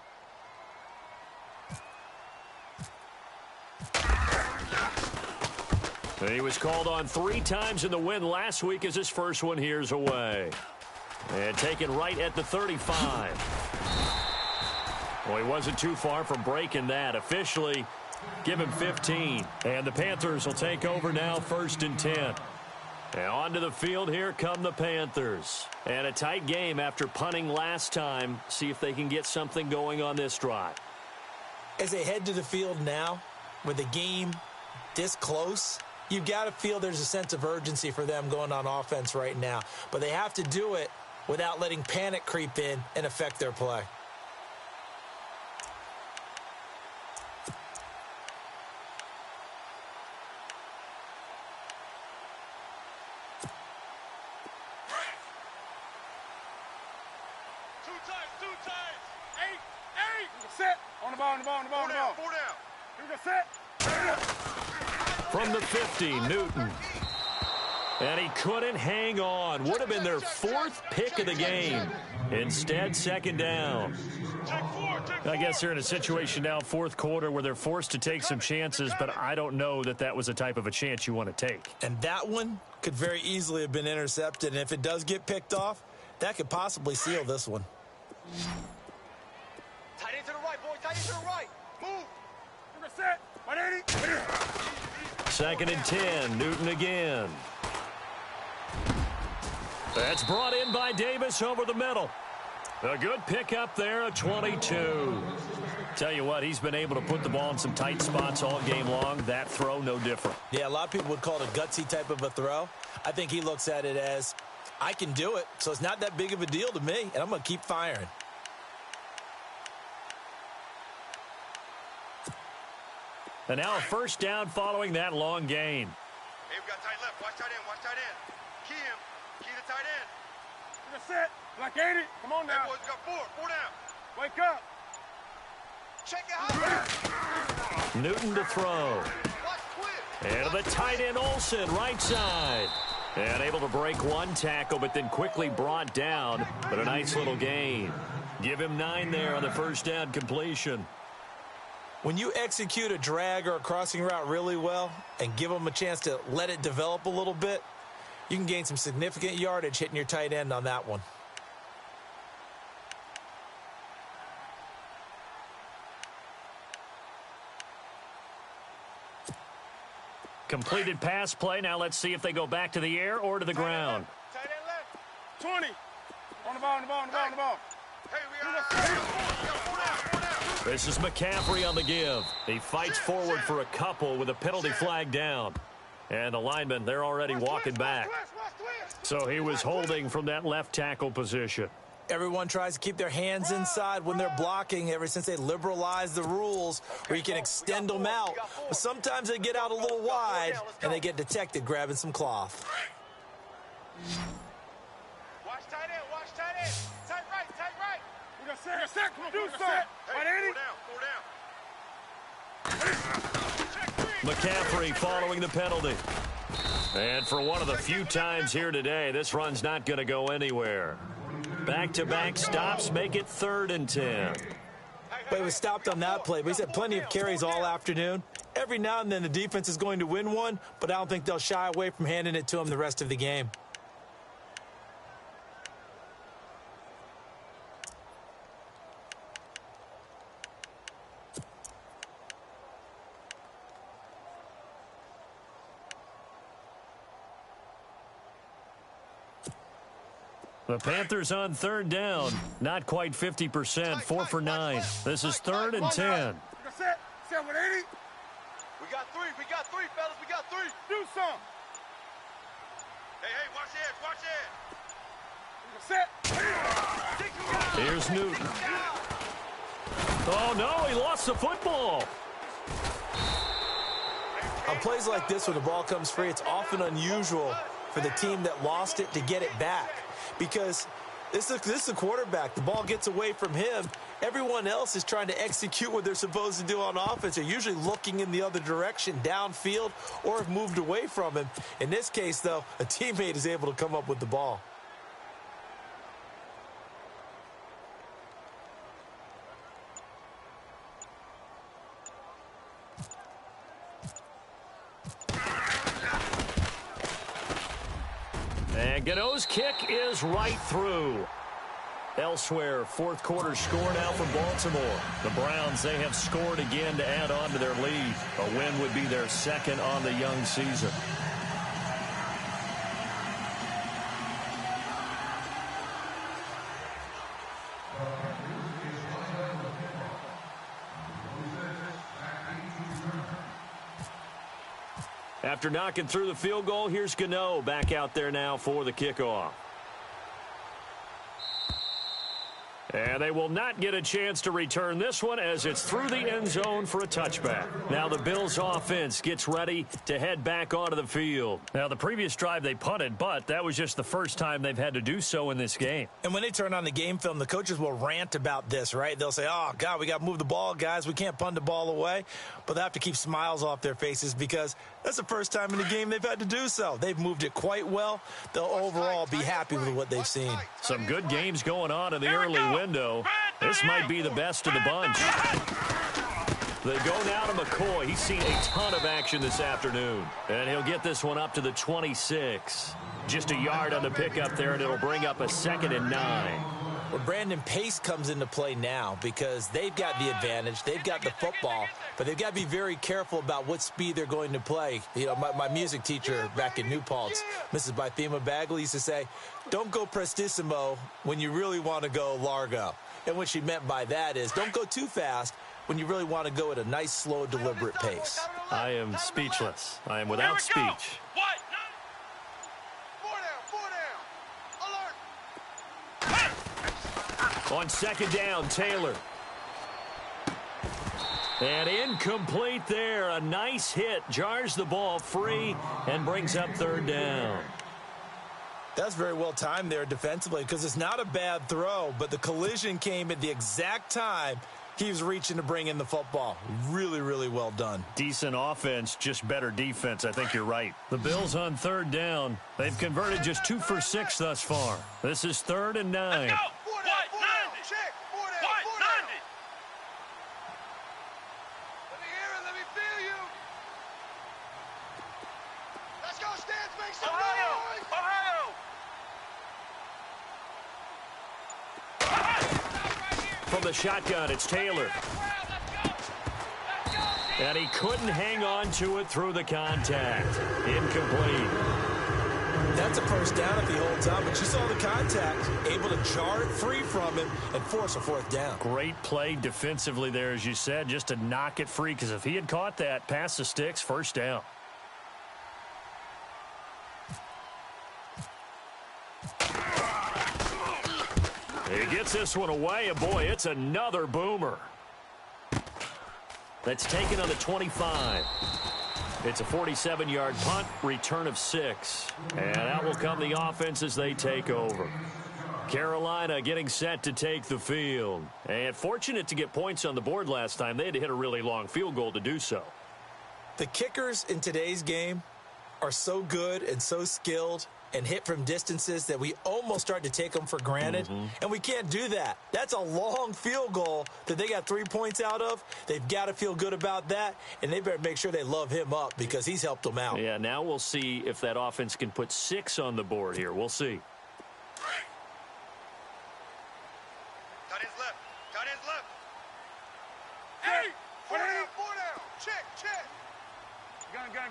And he was called on 3 times in the win last week as his first one here's away. And taken right at the 35. Well, he wasn't too far from breaking that. Officially, give him 15. And the Panthers will take over now, 1st and 10. And onto the field, here come the Panthers. And a tight game after punting last time. See if they can get something going on this drive. As they head to the field now, with the game this close, you've got to feel there's a sense of urgency for them going on offense right now. But they have to do it without letting panic creep in and affect their play. Two times. 8. Set. On the ball. Four down. Here we go, set. From the 50, Newton. And he couldn't hang on. Would have been their 4th pick of the game. Instead, 2nd down. I guess they're in a situation now, 4th quarter, where they're forced to take some chances, but I don't know that that was the type of a chance you want to take. And that one could very easily have been intercepted, and if it does get picked off, that could possibly seal this one. Tight end to the right, boys. Tight end to the right. Move. We're set. 180. 2nd and 10, Newton again. That's brought in by Davis over the middle. A good pickup there, a 22. Tell you what, he's been able to put the ball in some tight spots all game long. That throw, no different. Yeah, a lot of people would call it a gutsy type of a throw. I think he looks at it as, I can do it, so it's not that big of a deal to me, and I'm going to keep firing. And now a 1st down following that long gain. Hey, we got tight left. Watch tight end. Key him. Key the tight end. We're set. Like 80. Come on now. Hey, boys, we got 4 down. Wake up. Check it out. Newton to throw. Watch quick. And the tight end Olsen, right side. And able to break one tackle, but then quickly brought down. But a nice little gain. Give him 9 there on the 1st down completion. When you execute a drag or a crossing route really well and give them a chance to let it develop a little bit, you can gain some significant yardage hitting your tight end on that one. Completed pass play. Now let's see if they go back to the air or to the ground. Tight end left. 20. On the ball. Hey, we got 4 down. This is McCaffrey on the give. He fights forward for a couple with a penalty flag down. And the linemen, they're already walking back. So he was holding from that left tackle position. Everyone tries to keep their hands inside when they're blocking ever since they liberalized the rules where you can extend them out. But sometimes they get out a little wide and they get detected grabbing some cloth. Watch tight end, watch tight end. Tight right, tight right. We got set. Come on, do something. Hey, four down. McCaffrey following the penalty. And for one of the few times here today, this run's not going to go anywhere. Back-to-back stops make it 3rd and 10. But he was stopped on that play. But he's had plenty of carries all afternoon. Every now and then the defense is going to win one, but I don't think they'll shy away from handing it to him the rest of the game. The Panthers on 3rd down. Not quite 50%, 4 for 9. This is 3rd and 10. Set 180. We got three, fellas, we got three. Do something. Hey, watch it, watch it. Set. Here's Newton. Oh, no, he lost the football. On plays like this, when the ball comes free, it's often unusual for the team that lost it to get it back. Because this is a quarterback. The ball gets away from him. Everyone else is trying to execute what they're supposed to do on offense. They're usually looking in the other direction, downfield, or have moved away from him. In this case, though, a teammate is able to come up with the ball. And Gano's kick is right through. Elsewhere, 4th quarter score now for Baltimore. The Browns, they have scored again to add on to their lead. A win would be their 2nd on the young season. After knocking through the field goal, here's Gano back out there now for the kickoff. And they will not get a chance to return this one as it's through the end zone for a touchback. Now the Bills offense gets ready to head back onto the field. Now the previous drive they punted, but that was just the first time they've had to do so in this game. And when they turn on the game film, the coaches will rant about this, right? They'll say, oh, God, we got to move the ball, guys. We can't punt the ball away. But they have to keep smiles off their faces because that's the first time in the game they've had to do so. They've moved it quite well. They'll overall be happy with what they've seen. Some good games going on in the early window. This might be the best of the bunch. They go now to McCoy. He's seen a ton of action this afternoon. And he'll get this one up to the 26. Just a yard on the pickup there, and it'll bring up a 2nd and 9. Well, Brandon, pace comes into play now because they've got the advantage. They've got the football, but they've got to be very careful about what speed they're going to play. You know, my music teacher back in New Paltz, Mrs. Bythema Bagley, used to say, don't go prestissimo when you really want to go largo. And what she meant by that is don't go too fast when you really want to go at a nice, slow, deliberate pace. I am speechless. I am without speech. What? On 2nd down, Taylor. And incomplete there. A nice hit. Jars the ball free and brings up 3rd down. That's very well timed there defensively because it's not a bad throw, but the collision came at the exact time he was reaching to bring in the football. Really, really well done. Decent offense, just better defense. I think you're right. The Bills on 3rd down. They've converted just 2 for 6 thus far. This is 3rd and 9. From the shotgun, it's Taylor. And he couldn't hang on to it through the contact. Incomplete. That's a first down if he holds on, but you saw the contact, able to jar it free from him and force a 4th down. Great play defensively there, as you said, just to knock it free, because if he had caught that, past the sticks, 1st down. He gets this one away, and boy, it's another boomer. That's taken on the 25. It's a 47-yard punt, return of 6. And out will come the offense as they take over. Carolina getting set to take the field. And fortunate to get points on the board last time. They had to hit a really long field goal to do so. The kickers in today's game are so good and so skilled and hit from distances that we almost start to take them for granted. And we can't do that. That's a long field goal that they got 3 points out of. They've got to feel good about that, and they better make sure they love him up because he's helped them out. Yeah, now we'll see if that offense can put 6 on the board here. We'll see. Tight end's left. Tight end's left. Hey! Four down. Check.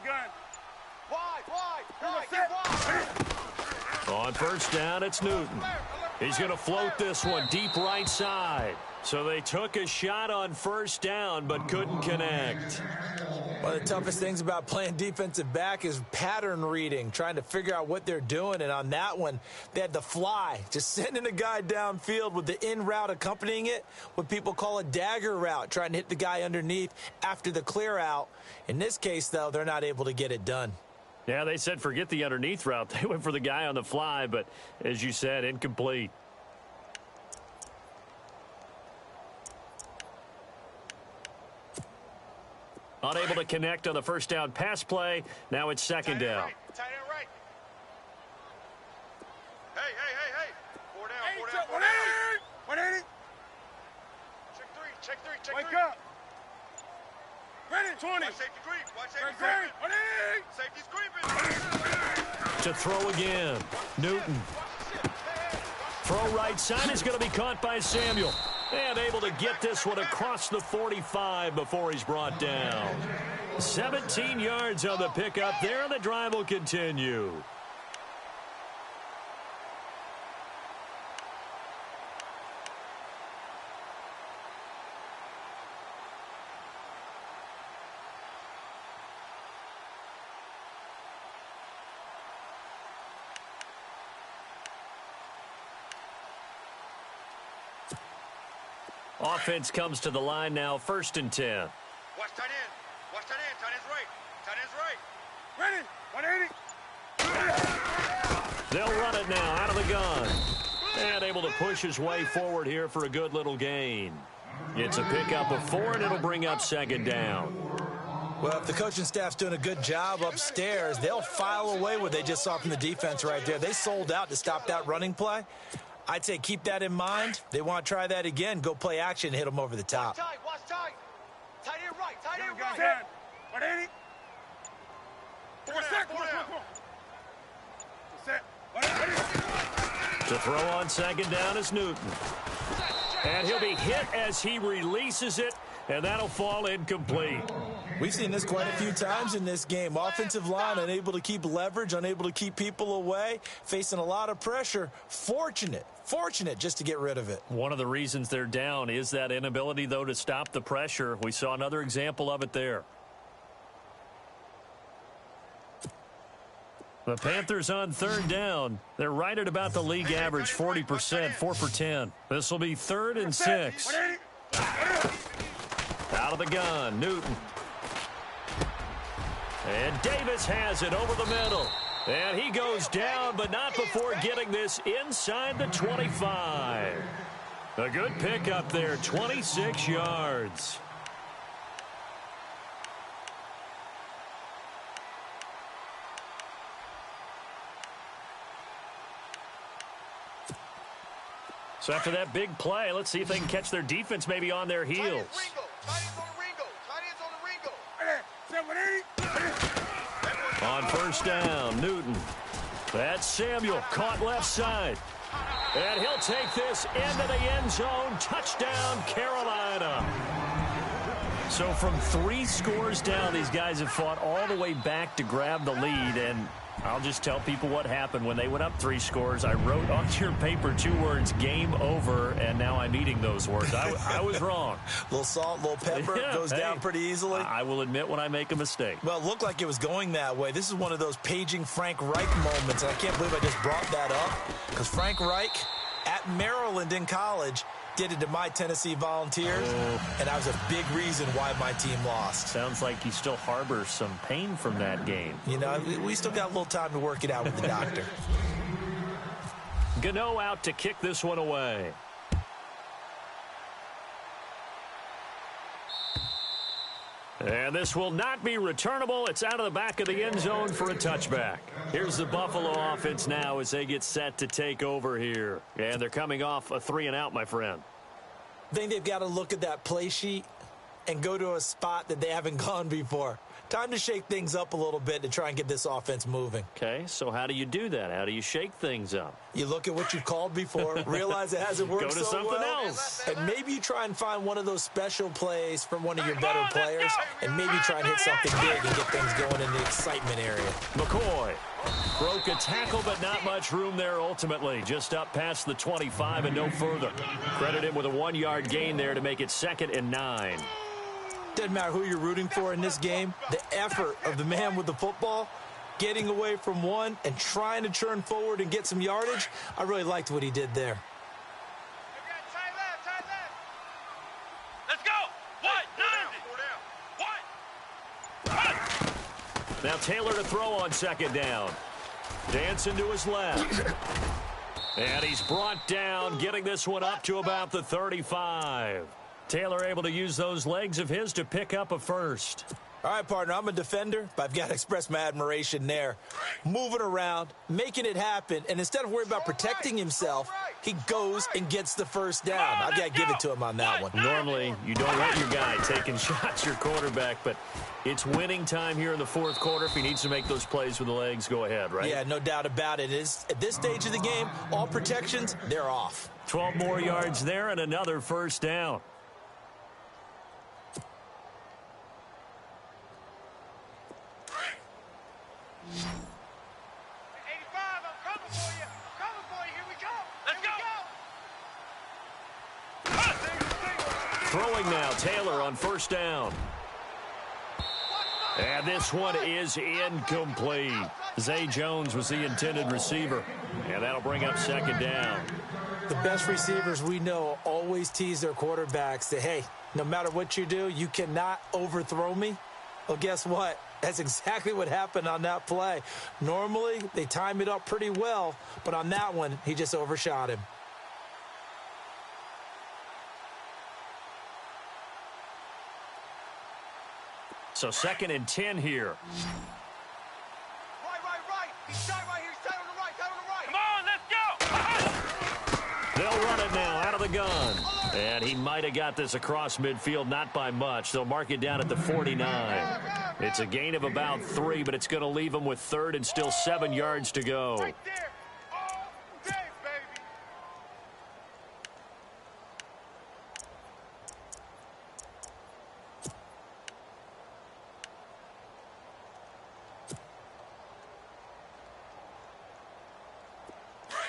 Gun. Wide, get wide. On first down, it's Newton. He's going to float this one deep right side. So they took a shot on first down but couldn't connect. One of the toughest things about playing defensive back is pattern reading, trying to figure out what they're doing. And on that one, they had the fly, just sending a guy downfield with the in route accompanying it, what people call a dagger route, trying to hit the guy underneath after the clear out. In this case, though, they're not able to get it done. Yeah, they said forget the underneath route. They went for the guy on the fly, but as you said, incomplete. Unable to connect on the first down pass play. Now it's second down. Tight end right. Hey. Four down. 180. Check three. Wake up. Ready, 20. Watch safety creep. Ready, 180. Safety's creeping. To throw again. Newton. Throw right side is going to be caught by Samuel. And able to get this one across the 45 before he's brought down. 17 yards on the pickup there, and the drive will continue. Offense comes to the line now, 1st and 10. Watch tight end. Tight end's right. Tight end's right. Ready, 180. They'll run it now out of the gun. And able to push his way forward here for a good little gain. It's a pickup of 4, and it'll bring up second down. Well, if the coaching staff's doing a good job upstairs, they'll file away what they just saw from the defense right there. They sold out to stop that running play. I'd say keep that in mind. They want to try that again. Go play action, hit them over the top. Watch tight. Tight end right. Gun. 180. Four down. Set. 180. To throw on second down is Newton. And he'll be hit as he releases it, and that'll fall incomplete. We've seen this quite a few times in this game. Offensive line unable to keep leverage, unable to keep people away, facing a lot of pressure. Fortunate just to get rid of it. One of the reasons they're down is that inability, though, to stop the pressure. We saw another example of it there. The Panthers on third down. They're right at about the league average, 40%, 4 for 10. This will be 3rd and 6. Out of the gun, Newton. And Davis has it over the middle. And he goes down, but not before getting this inside the 25. A good pickup there, 26 yards. So after that big play, let's see if they can catch their defense maybe on their heels. Tight end's on the Ringo. On first down, Newton. That's Samuel, caught left side. And he'll take this into the end zone. Touchdown, Carolina. So from 3 scores down, these guys have fought all the way back to grab the lead. And I'll just tell people what happened when they went up 3 scores. I wrote on your paper 2 words, game over, and now I'm eating those words. I was wrong. A little salt, a little pepper, goes down pretty easily. I will admit when I make a mistake. Well, it looked like it was going that way. This is one of those paging Frank Reich moments, and I can't believe I just brought that up because Frank Reich at Maryland in college, did it to my Tennessee Volunteers, and that was a big reason why my team lost. Sounds like you still harbor some pain from that game. You know, we still got a little time to work it out with the doctor. Gano out to kick this one away. And this will not be returnable. It's out of the back of the end zone for a touchback. Here's the Buffalo offense now as they get set to take over here. And they're coming off a 3-and-out, my friend. I think they've got to look at that play sheet and go to a spot that they haven't gone before. Time to shake things up a little bit to try and get this offense moving. Okay, so how do you do that? How do you shake things up? You look at what you've called before, realize it hasn't worked so well. Go to something else. And maybe you try and find one of those special plays from one of your better players, and maybe try and hit something big and get things going in the excitement area. McCoy broke a tackle, but not much room there ultimately. Just up past the 25 and no further. Credit him with a 1-yard gain there to make it 2nd and 9. Doesn't matter who you're rooting for in this game. The effort of the man with the football, getting away from one and trying to turn forward and get some yardage, I really liked what he did there. Let's go. What? Now Taylor to throw on 2nd down. Dancing to his left. And he's brought down, getting this one up to about the 35. Taylor able to use those legs of his to pick up a first. All right, partner, I'm a defender, but I've got to express my admiration there. Moving around, making it happen, and instead of worrying about protecting himself, he goes and gets the first down. I've got to give it to him on that one. Normally, you don't want your guy taking shots, your quarterback, but it's winning time here in the 4th quarter. If he needs to make those plays with the legs, go ahead, right? Yeah, no doubt about it. At this stage of the game, all protections, they're off. 12 more yards there and another first down. Throwing now, Taylor on 1st down. And this one is incomplete. Zay Jones was the intended receiver. And that'll bring up 2nd down. The best receivers we know always tease their quarterbacks that, hey, no matter what you do, you cannot overthrow me. Well, guess what? That's exactly what happened on that play. Normally, they time it up pretty well, but on that one, he just overshot him. So 2nd and 10 here. Right. He's tight right here. He's tight on the right. Come on, let's go. They'll run it now out of the gun. And he might have got this across midfield, not by much. They'll mark it down at the 49. It's a gain of about 3, but it's going to leave him with 3rd and still 7 yards to go. Right there. All day, baby.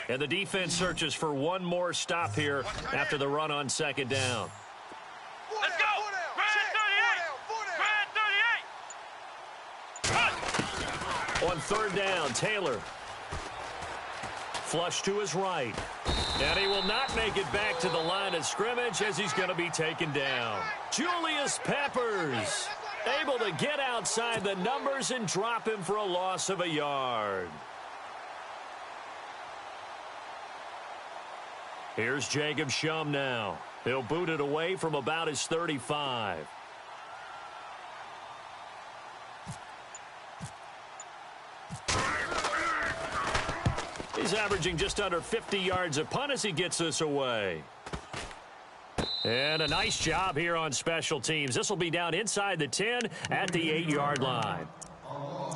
And the defense searches for one more stop here after the run on 2nd down. Let's go. Red 38. On 3rd down, Taylor. Flush to his right. And he will not make it back to the line of scrimmage as he's going to be taken down. Julius Peppers able to get outside the numbers and drop him for a loss of a yard. Here's Jacob Shum now. He'll boot it away from about his 35. He's averaging just under 50 yards a punt as he gets this away. And a nice job here on special teams. This will be down inside the 10 at the 8-yard line.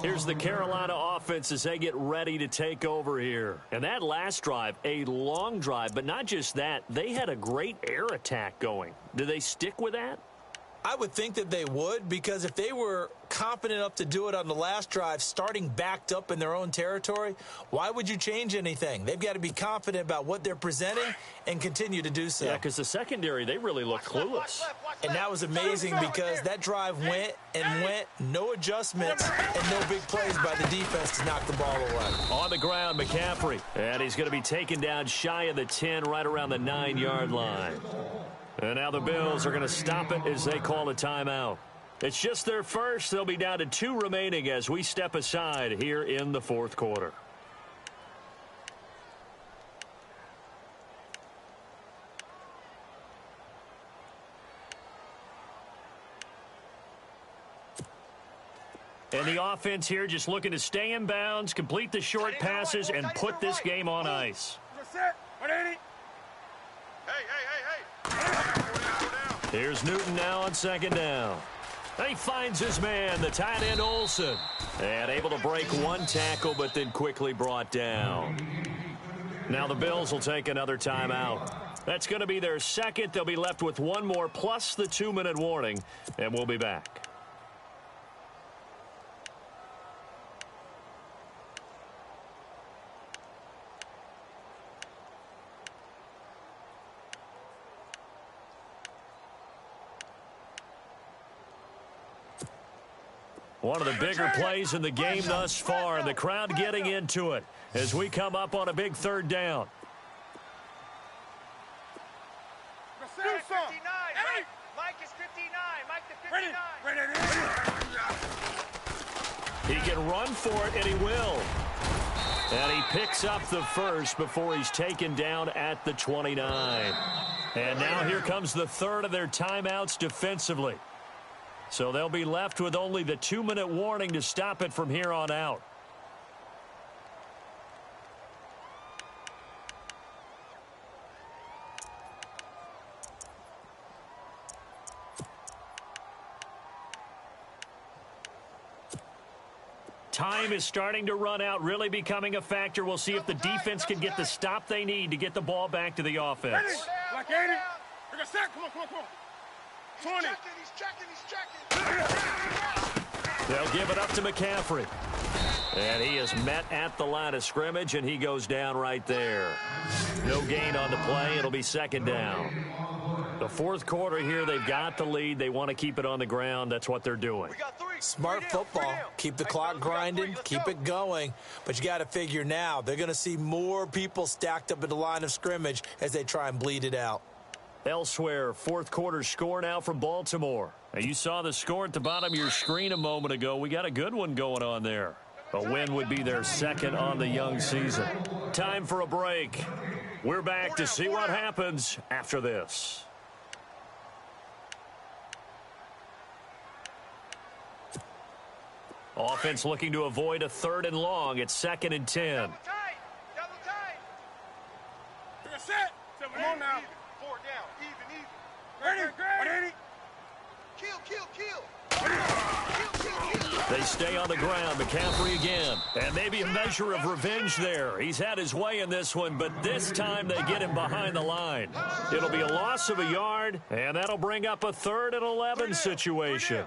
Here's the Carolina offense as they get ready to take over here. And that last drive, a long drive, but not just that. They had a great air attack going. Do they stick with that? I would think that they would, because if they were confident enough to do it on the last drive, starting backed up in their own territory, why would you change anything? They've got to be confident about what they're presenting and continue to do so. Yeah, because the secondary, they really looked clueless. And that was amazing because that drive went and went, no adjustments, and no big plays by the defense to knock the ball away. On the ground, McCaffrey. And he's going to be taken down shy of the 10, right around the 9-yard line. And now the Bills are going to stop it as they call a timeout. It's just their first. They'll be down to 2 remaining as we step aside here in the fourth quarter. And the offense here just looking to stay in bounds, complete the short passes, and put this game on ice. Here's Newton now on second down. He finds his man, the tight end Olsen. And able to break one tackle, but then quickly brought down. Now the Bills will take another timeout. That's going to be their second. They'll be left with one more, plus the 2-minute warning, and we'll be back. One of the bigger plays in the game thus far, and the crowd getting into it as we come up on a big third down. Mike is 59. Mike the 59. He can run for it, and he will. And he picks up the first before he's taken down at the 29. And now here comes the third of their timeouts defensively. So they'll be left with only the 2-minute warning to stop it from here on out. Time is starting to run out, really becoming a factor. We'll see if the defense can get the stop they need to get the ball back to the offense. Like 80. Come on. 20. He's checking. They'll give it up to McCaffrey. And he is met at the line of scrimmage, and he goes down right there. No gain on the play. It'll be second down. The fourth quarter here, they've got the lead. They want to keep it on the ground. That's what they're doing. Smart football. Keep the clock grinding. Keep it going. But you got to figure now, they're going to see more people stacked up at the line of scrimmage as they try and bleed it out. Elsewhere, fourth quarter score now from Baltimore. Now, you saw the score at the bottom of your screen a moment ago. We got a good one going on there. A win would be their second on the young season. Time for a break. We're back to see what happens after this. Offense looking to avoid a 3rd and long. It's 2nd and 10. Double tight. Set. Come on now. 4 down. Even. Ready. Kill. They stay on the ground. McCaffrey again. And maybe a measure of revenge there. He's had his way in this one, but this time they get him behind the line. It'll be a loss of a yard, and that'll bring up a 3rd and 11 situation.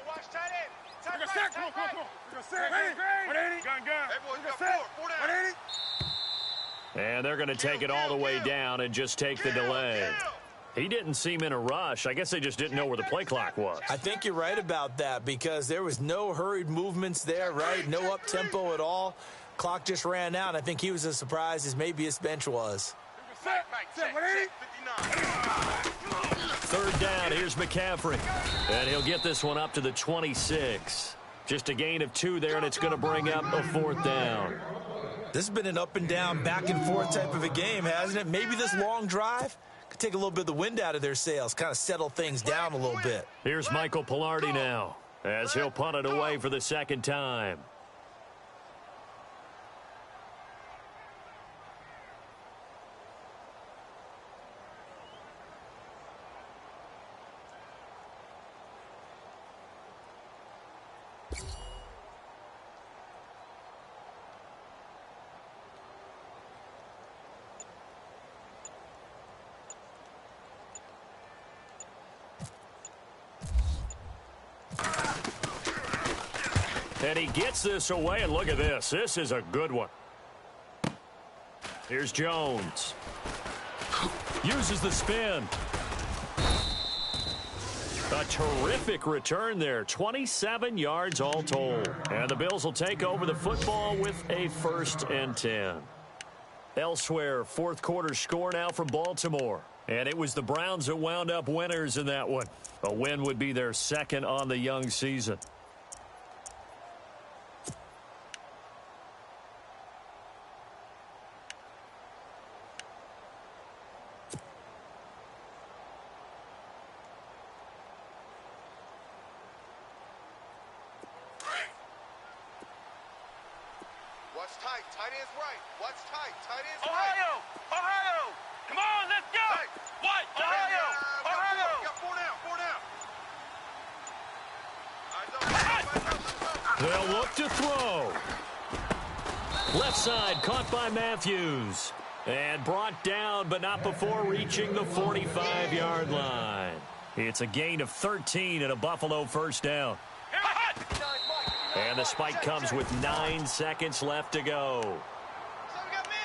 Watch tight end. Tight Come on. Ready. Gun. Hey, boys, we got 4 down. And they're going to take it all the way down and just take the delay. He didn't seem in a rush. I guess they just didn't know where the play clock was. I think you're right about that because there was no hurried movements there, right? No up-tempo at all. Clock just ran out. I think he was as surprised as maybe his bench was. Set. 3rd down, here's McCaffrey. And he'll get this one up to the 26. Just a gain of 2 there, and it's going to bring up a 4th down. This has been an up and down, back and forth type of a game, hasn't it? Maybe this long drive could take a little bit of the wind out of their sails, kind of settle things down a little bit. Here's Michael Pilardi now, as he'll punt it away for the second time. And he gets this away, and look at this. This is a good one. Here's Jones. Uses the spin. A terrific return there. 27 yards all told. And the Bills will take over the football with a 1st and 10. Elsewhere, fourth quarter score now from Baltimore. And it was the Browns that wound up winners in that one. A win would be their second on the young season. Watch tight. Tight end's right. Watch tight. Tight end's Ohio! right. Ohio! Come on, let's go! Hey. What? Ohio! Ohio! Got four down. Four down. Eyes up. They'll look to throw. Left side caught by Matthews. And brought down, but not before reaching the 45-yard line. It's a gain of 13 and a Buffalo first down. And the spike comes with 9 seconds left to go. So we got man.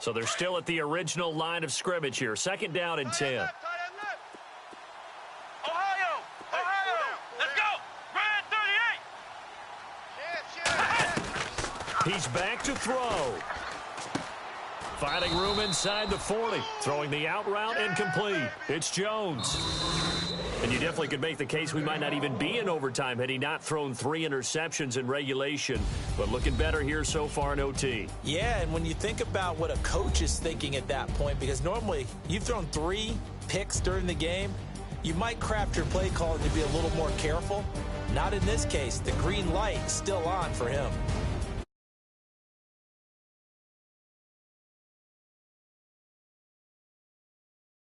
So they're still at the original line of scrimmage here. Second down and 10. Tight end left. Ohio! Ohio! Let's go! Red 38! He's back to throw. Finding room inside the 40. Throwing the out route incomplete. It's Jones. And you definitely could make the case we might not even be in overtime had he not thrown 3 interceptions in regulation. But looking better here so far in OT. Yeah, and when you think about what a coach is thinking at that point, because normally you've thrown 3 picks during the game, you might craft your play calling to be a little more careful. Not in this case. The green light is still on for him.